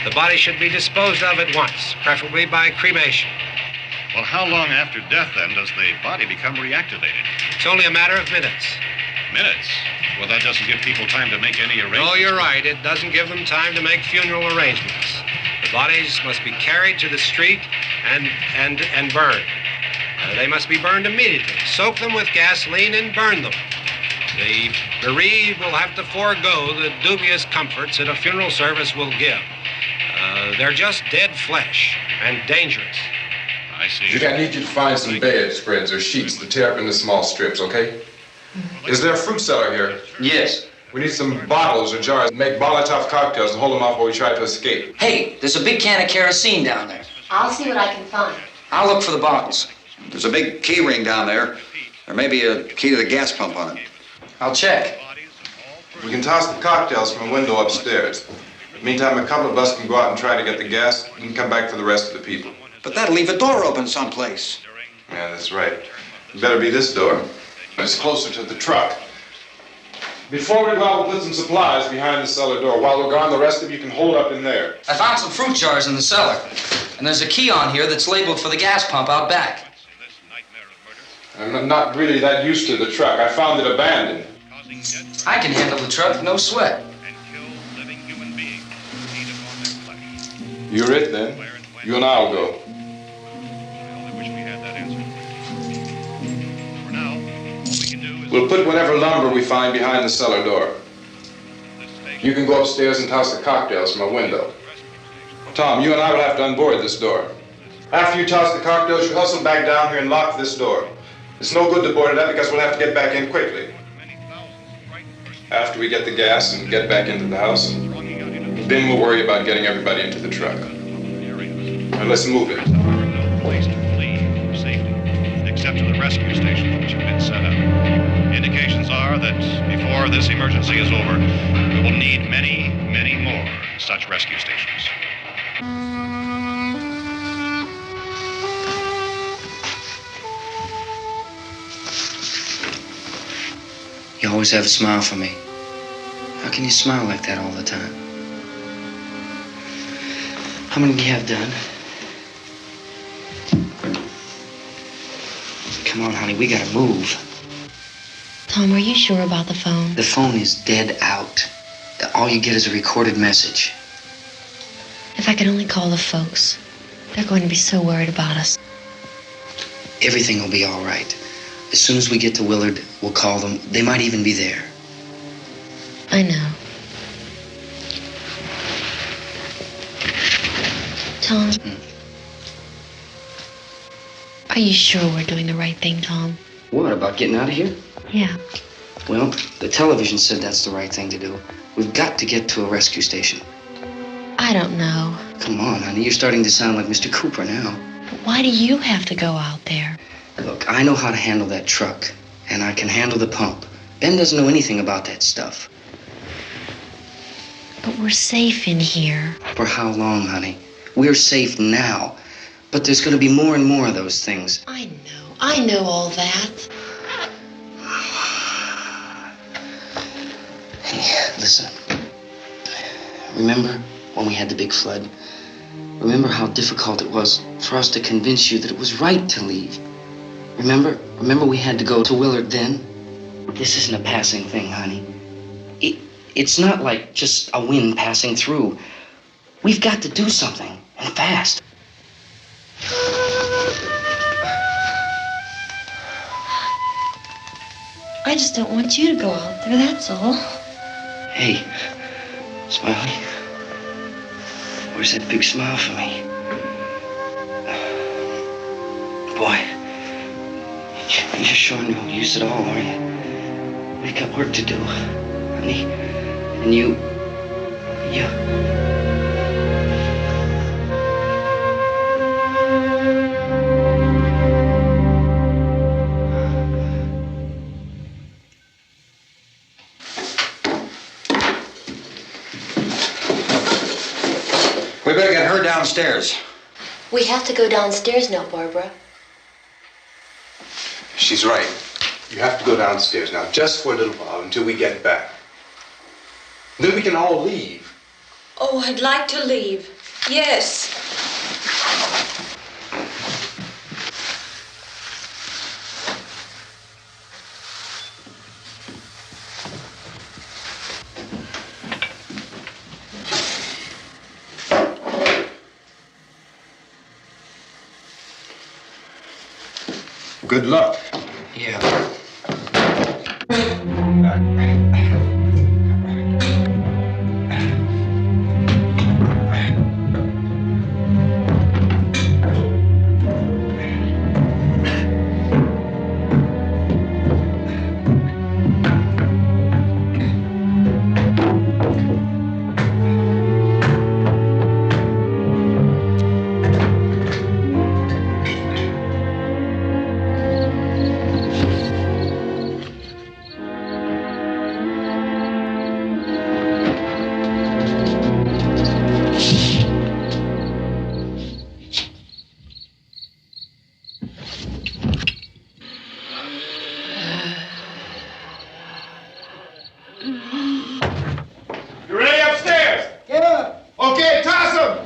The body should be disposed of at once, preferably by cremation. Well, how long after death, then, does the body become reactivated? It's only a matter of minutes. Minutes? Well, that doesn't give people time to make any arrangements. Oh, you're right. It doesn't give them time to make funeral arrangements. The bodies must be carried to the street and burned. They must be burned immediately. Soak them with gasoline and burn them. The bereaved will have to forego the dubious comforts that a funeral service will give. They're just dead flesh and dangerous. I see. Judy, I need you to find some bedspreads or sheets to tear up into small strips, okay? Is there a fruit cellar here? Yes. We need some bottles or jars to make Molotov cocktails and hold them off while we try to escape. Hey, there's a big can of kerosene down there. I'll see what I can find. I'll look for the bottles. There's a big key ring down there. There may be a key to the gas pump on it. I'll check. We can toss the cocktails from a window upstairs. Meantime, a couple of us can go out and try to get the gas and come back for the rest of the people. But that'll leave a door open someplace. Yeah, that's right. It better be this door. It's closer to the truck. Before we go out, we'll put some supplies behind the cellar door. While we're gone, the rest of you can hold up in there. I found some fruit jars in the cellar. And there's a key on here that's labeled for the gas pump out back. I'm not really that used to the truck. I found it abandoned. I can handle the truck, no sweat. You're it, then. You and I'll go. We'll put whatever lumber we find behind the cellar door. You can go upstairs and toss the cocktails from a window. Tom, you and I will have to unboard this door. After you toss the cocktails, you hustle back down here and lock this door. It's no good to board it up because we'll have to get back in quickly. After we get the gas and get back into the house, then we'll worry about getting everybody into the truck. Now let's move it. Place to flee for safety, except to the rescue stations which have been set up. Indications are that before this emergency is over, we will need many, many more such rescue stations. You always have a smile for me. How can you smile like that all the time? How many do you have done? Come on, honey, we gotta move. Tom, are you sure about the phone? The phone is dead out. All you get is a recorded message. If I could only call the folks. They're going to be so worried about us. Everything will be all right. As soon as we get to Willard, we'll call them. They might even be there. I know. Tom, are you sure we're doing the right thing, Tom? What, about getting out of here? Yeah. Well, the television said that's the right thing to do. We've got to get to a rescue station. I don't know. Come on, honey, you're starting to sound like Mr. Cooper now. But why do you have to go out there? Look, I know how to handle that truck, and I can handle the pump. Ben doesn't know anything about that stuff. But we're safe in here. For how long, honey? We're safe now. But there's going to be more and more of those things. I know all that. Hey, listen. Remember when we had the big flood? Remember how difficult it was for us to convince you that it was right to leave? Remember we had to go to Willard then? This isn't a passing thing, honey. It's not like just a wind passing through. We've got to do something, and fast. I just don't want you to go out there, that's all. Hey, Smiley. Where's that big smile for me? Boy, you're showing no use at all, are you? We've got work to do, honey. And you... We better get her downstairs. We have to go downstairs now, Barbara. She's right. You have to go downstairs now, just for a little while, until we get back. Then we can all leave. Oh, I'd like to leave. Yes. Good luck. Yeah. You ready upstairs? Yeah. Okay, toss them.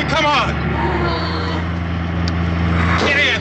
Come on! Get in!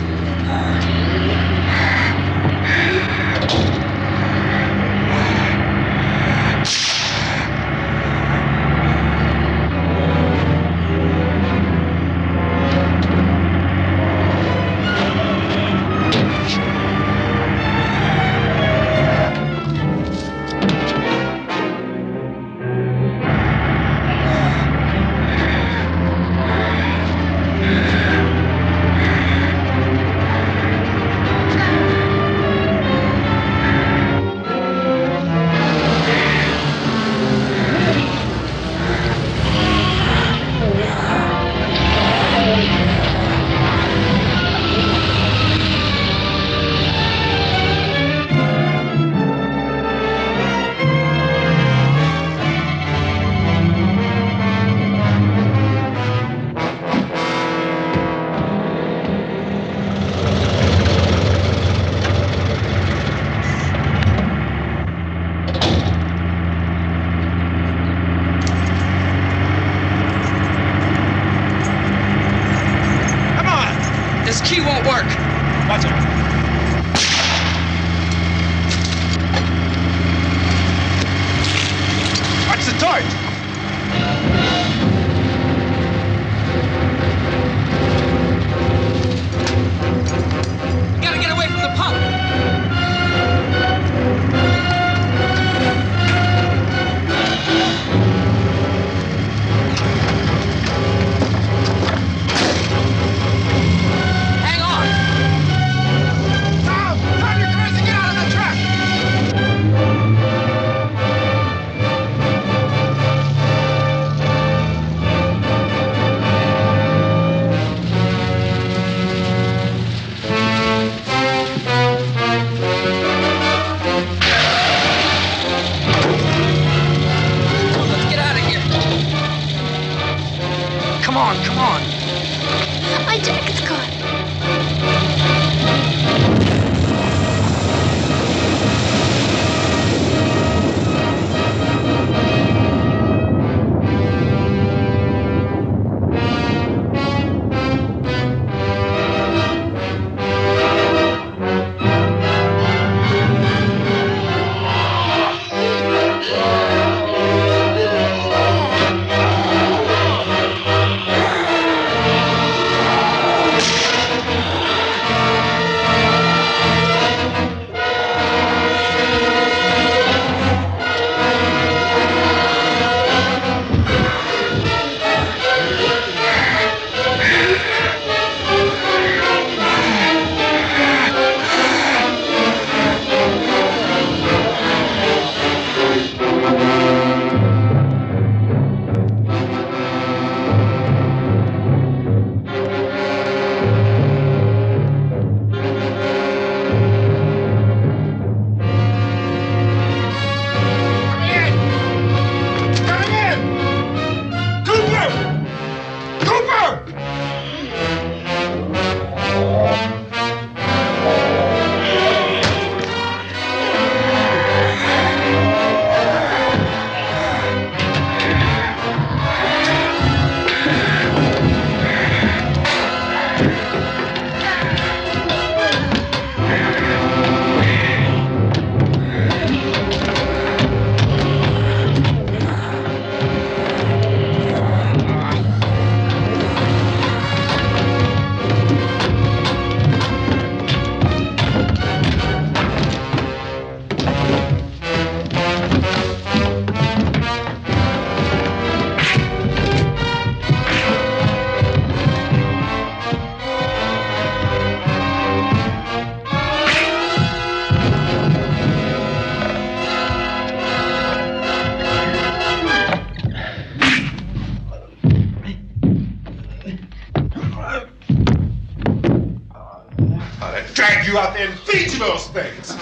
each of those things.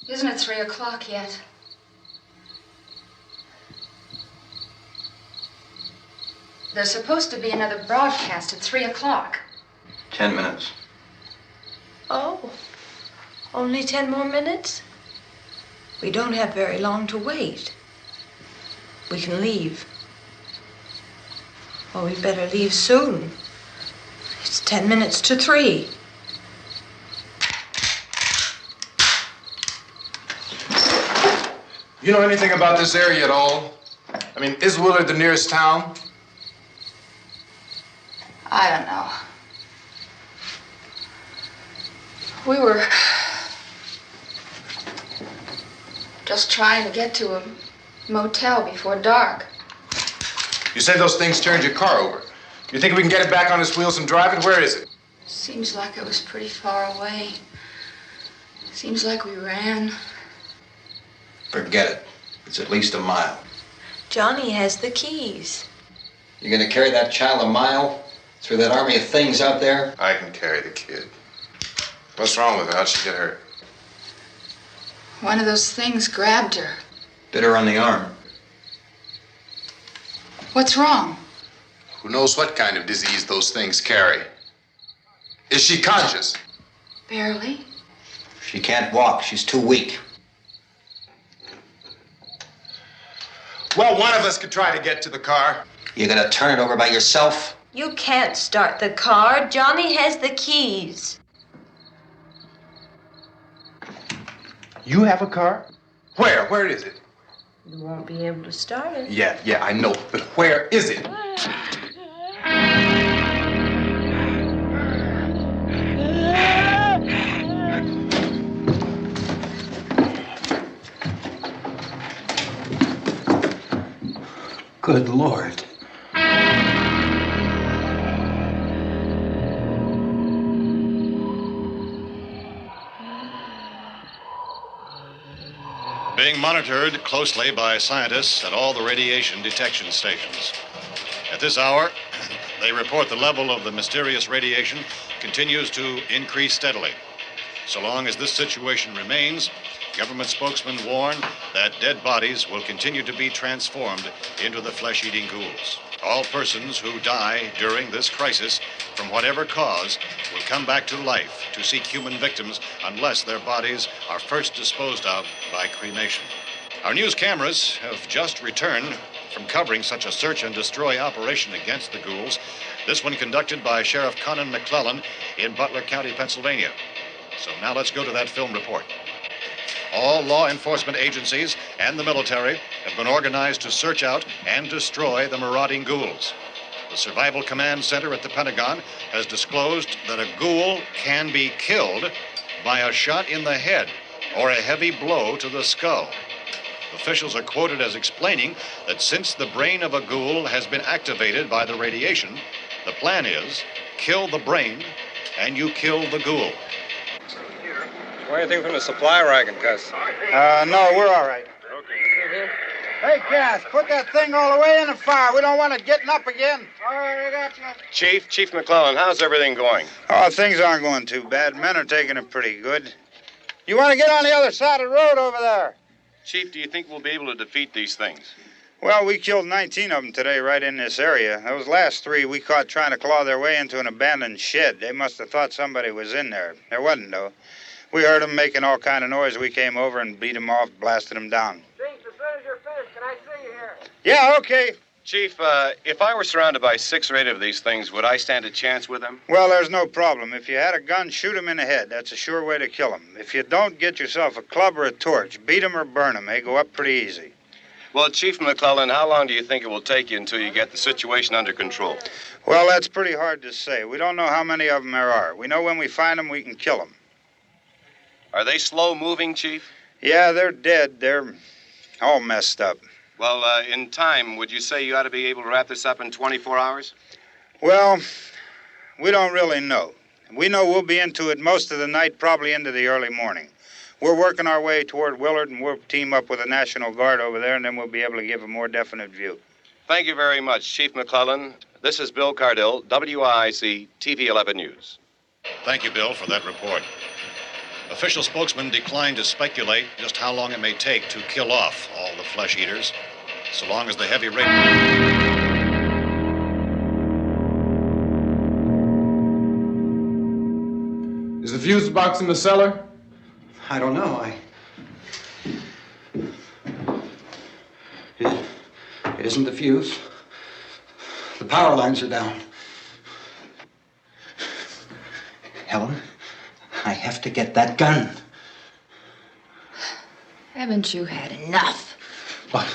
Isn't it 3 o'clock yet? There's supposed to be another broadcast at 3 o'clock. 10 minutes. Oh, only 10 more minutes? We don't have very long to wait. We can leave. Well, we'd better leave soon. It's 10 minutes to 3. You know anything about this area at all? I mean, is Willard the nearest town? I don't know. We were just trying to get to a motel before dark. You say those things turned your car over. You think we can get it back on its wheels and drive it? Where is it? Seems like it was pretty far away. Seems like we ran. Forget it. It's at least a mile. Johnny has the keys. You gonna carry that child a mile through that army of things out there? I can carry the kid. What's wrong with her? How'd she get hurt? One of those things grabbed her. Bit her on the arm. What's wrong? Who knows what kind of disease those things carry? Is she conscious? Barely. She can't walk. She's too weak. Well, one of us could try to get to the car. You gonna turn it over by yourself? You can't start the car. Johnny has the keys. You have a car? Where? Where is it? You won't be able to start it. Yeah, I know. But where is it? Good Lord. Being monitored closely by scientists at all the radiation detection stations. At this hour, they report the level of the mysterious radiation continues to increase steadily. So long as this situation remains, government spokesmen warn that dead bodies will continue to be transformed into the flesh-eating ghouls. All persons who die during this crisis, from whatever cause, will come back to life to seek human victims unless their bodies are first disposed of by cremation. Our news cameras have just returned from covering such a search and destroy operation against the ghouls, this one conducted by Sheriff Conan McClellan in Butler County, Pennsylvania. So now let's go to that film report. All law enforcement agencies and the military have been organized to search out and destroy the marauding ghouls. The Survival Command Center at the Pentagon has disclosed that a ghoul can be killed by a shot in the head or a heavy blow to the skull. Officials are quoted as explaining that since the brain of a ghoul has been activated by the radiation, the plan is kill the brain and you kill the ghoul. Want anything from the supply wagon, Gus? No, we're all right. Hey, Cass, put that thing all the way in the fire. We don't want it getting up again. All right, I got you. Chief McClellan, how's everything going? Oh, things aren't going too bad. Men are taking it pretty good. You want to get on the other side of the road over there? Chief, do you think we'll be able to defeat these things? Well, we killed 19 of them today right in this area. Those last 3 we caught trying to claw their way into an abandoned shed. They must have thought somebody was in there. There wasn't, though. We heard them making all kind of noise. We came over and beat them off, blasted them down. Chief, as soon as you're finished, can I see you here? Yeah, okay. Chief, if I were surrounded by 6 or 8 of these things, would I stand a chance with them? Well, there's no problem. If you had a gun, shoot them in the head. That's a sure way to kill them. If you don't, get yourself a club or a torch. Beat them or burn them. They go up pretty easy. Well, Chief McClellan, how long do you think it will take you until you get the situation under control? Well, that's pretty hard to say. We don't know how many of them there are. We know when we find them, we can kill them. Are they slow-moving, Chief? Yeah, they're dead. They're all messed up. Well, in time, would you say you ought to be able to wrap this up in 24 hours? Well, we don't really know. We know we'll be into it most of the night, probably into the early morning. We're working our way toward Willard, and we'll team up with the National Guard over there, and then we'll be able to give a more definite view. Thank you very much, Chief McClellan. This is Bill Cardill, WIC TV 11 News. Thank you, Bill, for that report. Official spokesman declined to speculate just how long it may take to kill off all the flesh eaters, so long as the heavy rain... Is the fuse box in the cellar? I don't know. It isn't the fuse. The power lines are down. Helen, I have to get that gun. Haven't you had enough? Look,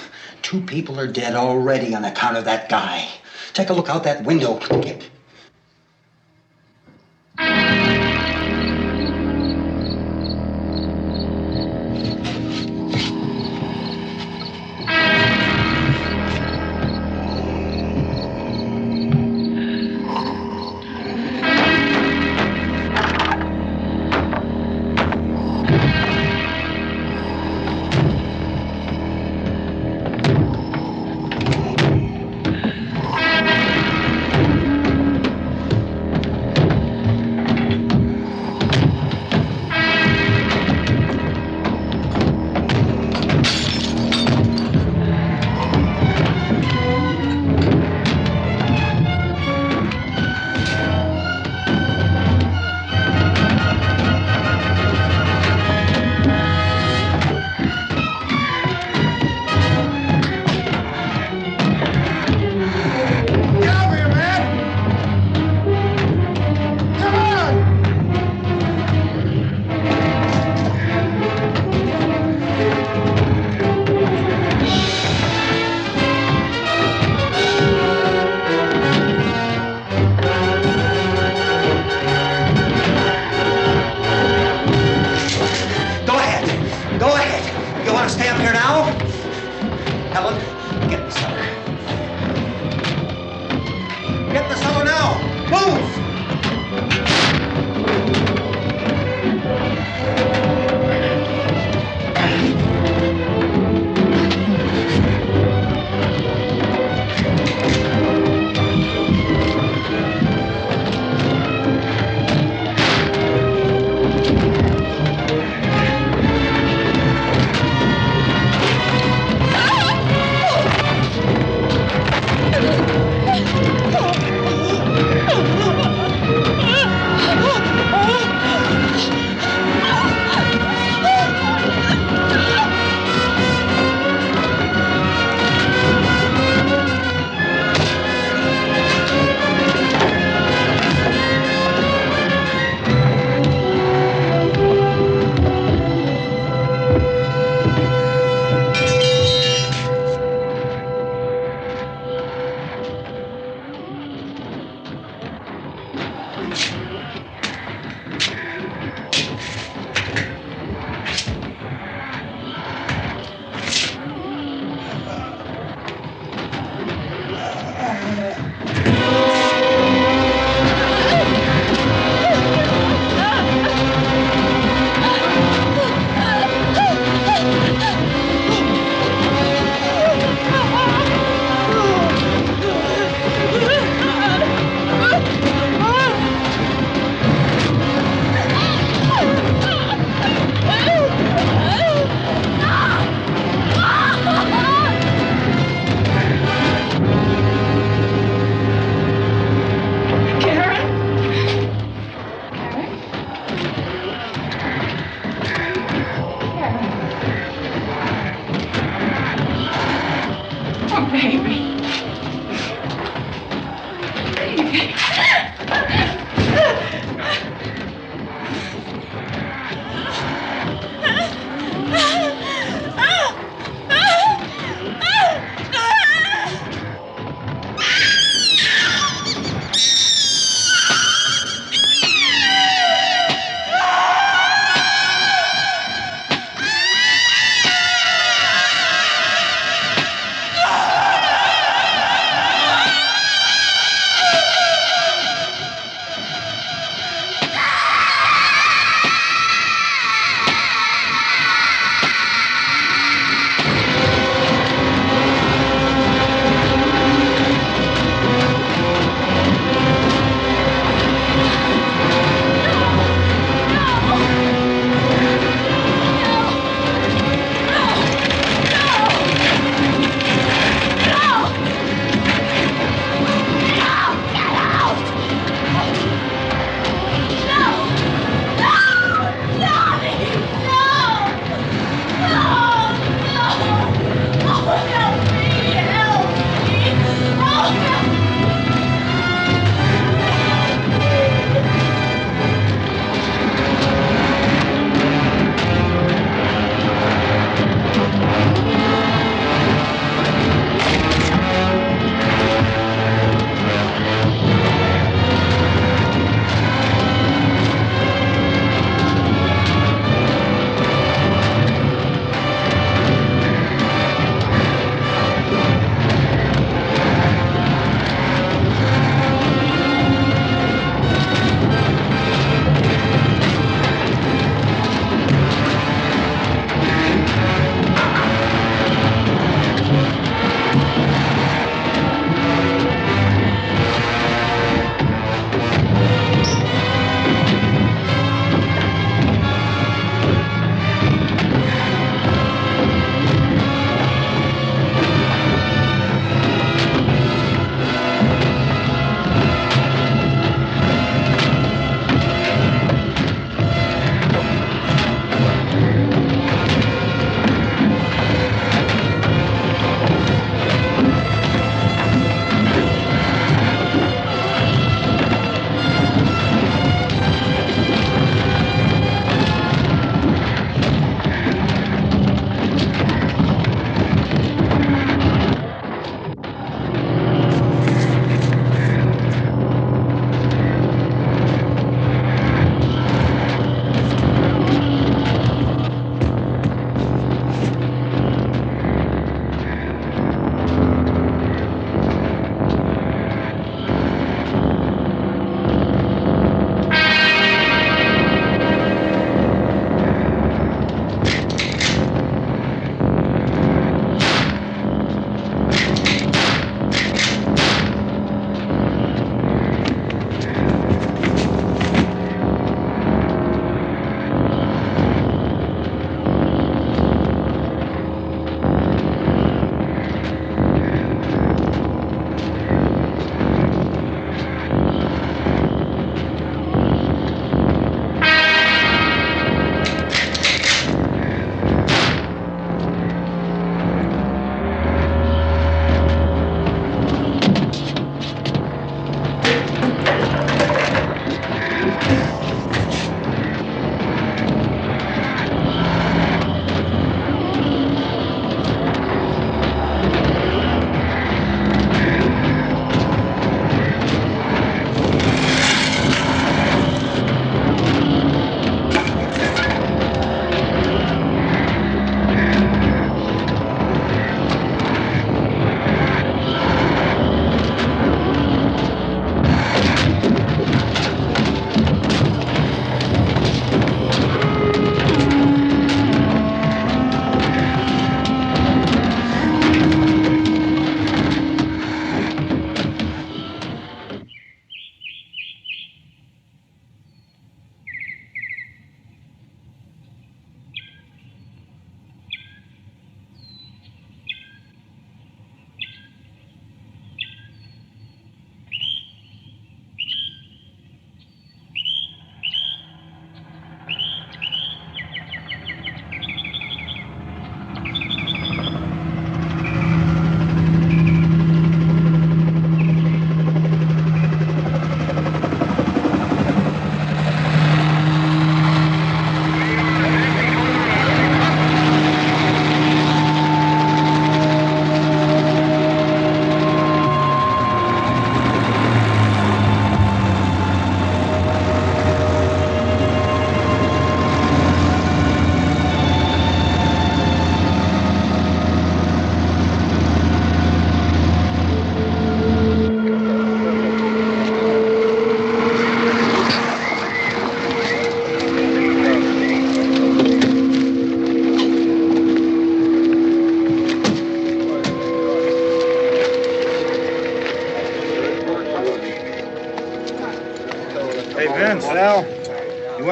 2 people are dead already on account of that guy. Take a look out that window. Get...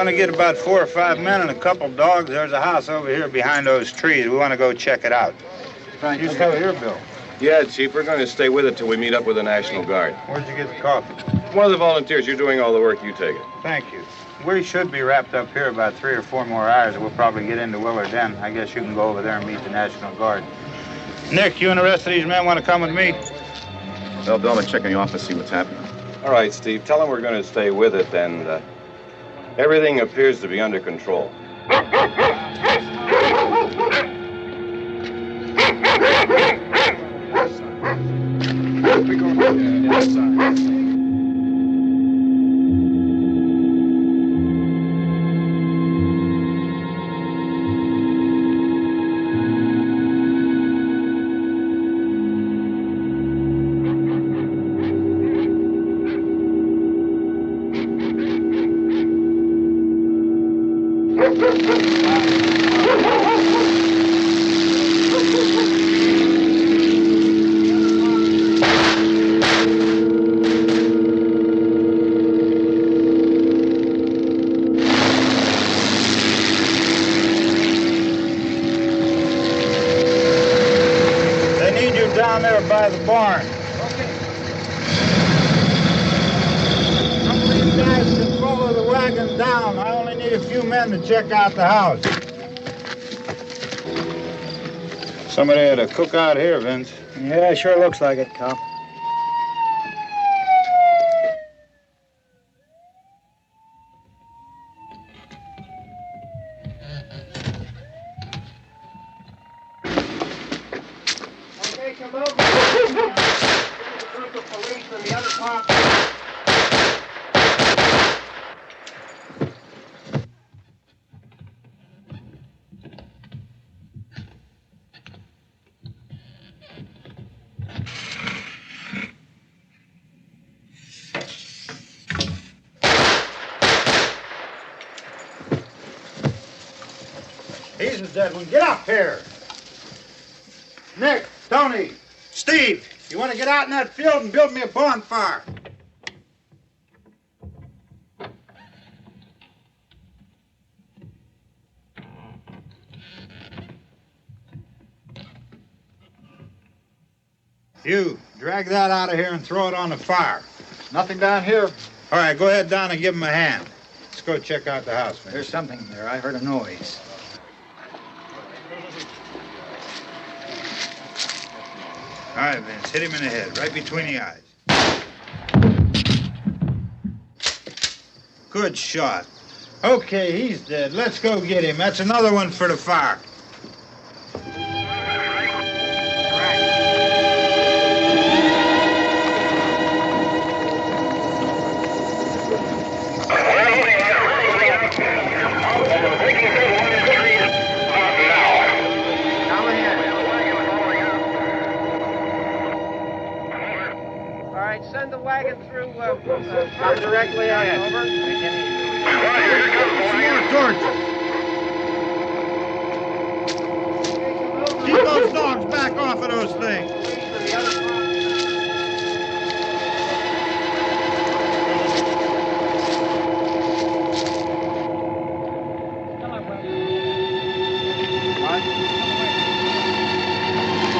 want to get about 4 or 5 men and a couple dogs. There's a house over here behind those trees. We want to go check it out. Right. You still here, Bill? Yeah, Chief, we're going to stay with it till we meet up with the National Guard. Where'd you get the coffee? One of the volunteers. You're doing all the work. You take it. Thank you. We should be wrapped up here about 3 or 4 more hours. We'll probably get into Willard then. I guess you can go over there and meet the National Guard. Nick, you and the rest of these men want to come with me? Well, Bill, I'm checking the office, see what's happening. All right, Steve. Tell them we're going to stay with it, and everything appears to be under control. We go inside. Down there by the barn. Okay. Some of these guys can follow the wagon down. I only need a few men to check out the house. Somebody had a cookout here, Vince. Yeah, sure looks like it, Cop. He's the dead one. Get up here. Nick, Tony, Steve, you want to get out in that field and build me a bonfire? You, drag that out of here and throw it on the fire. Nothing down here. All right, go ahead down and give him a hand. Let's go check out the house, man. There's something there. I heard a noise. All right, Vince, hit him in the head, right between the eyes. Good shot. Okay, he's dead. Let's go get him. That's another one for the fire. Send the wagon through directly ahead. Over. More torches. Keep those dogs back off of those things. What?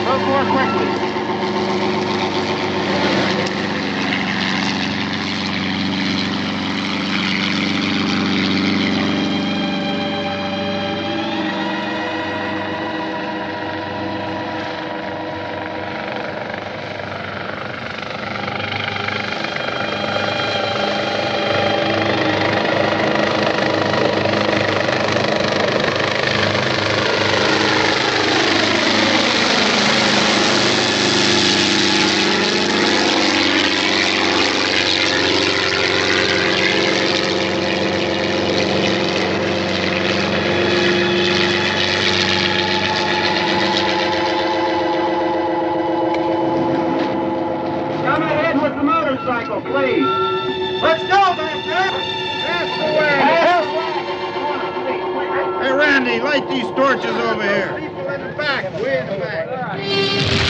Move more quickly. Please. Let's go back there. That's the way. Hey, Randy, light these torches over here. People in the back, way in the back.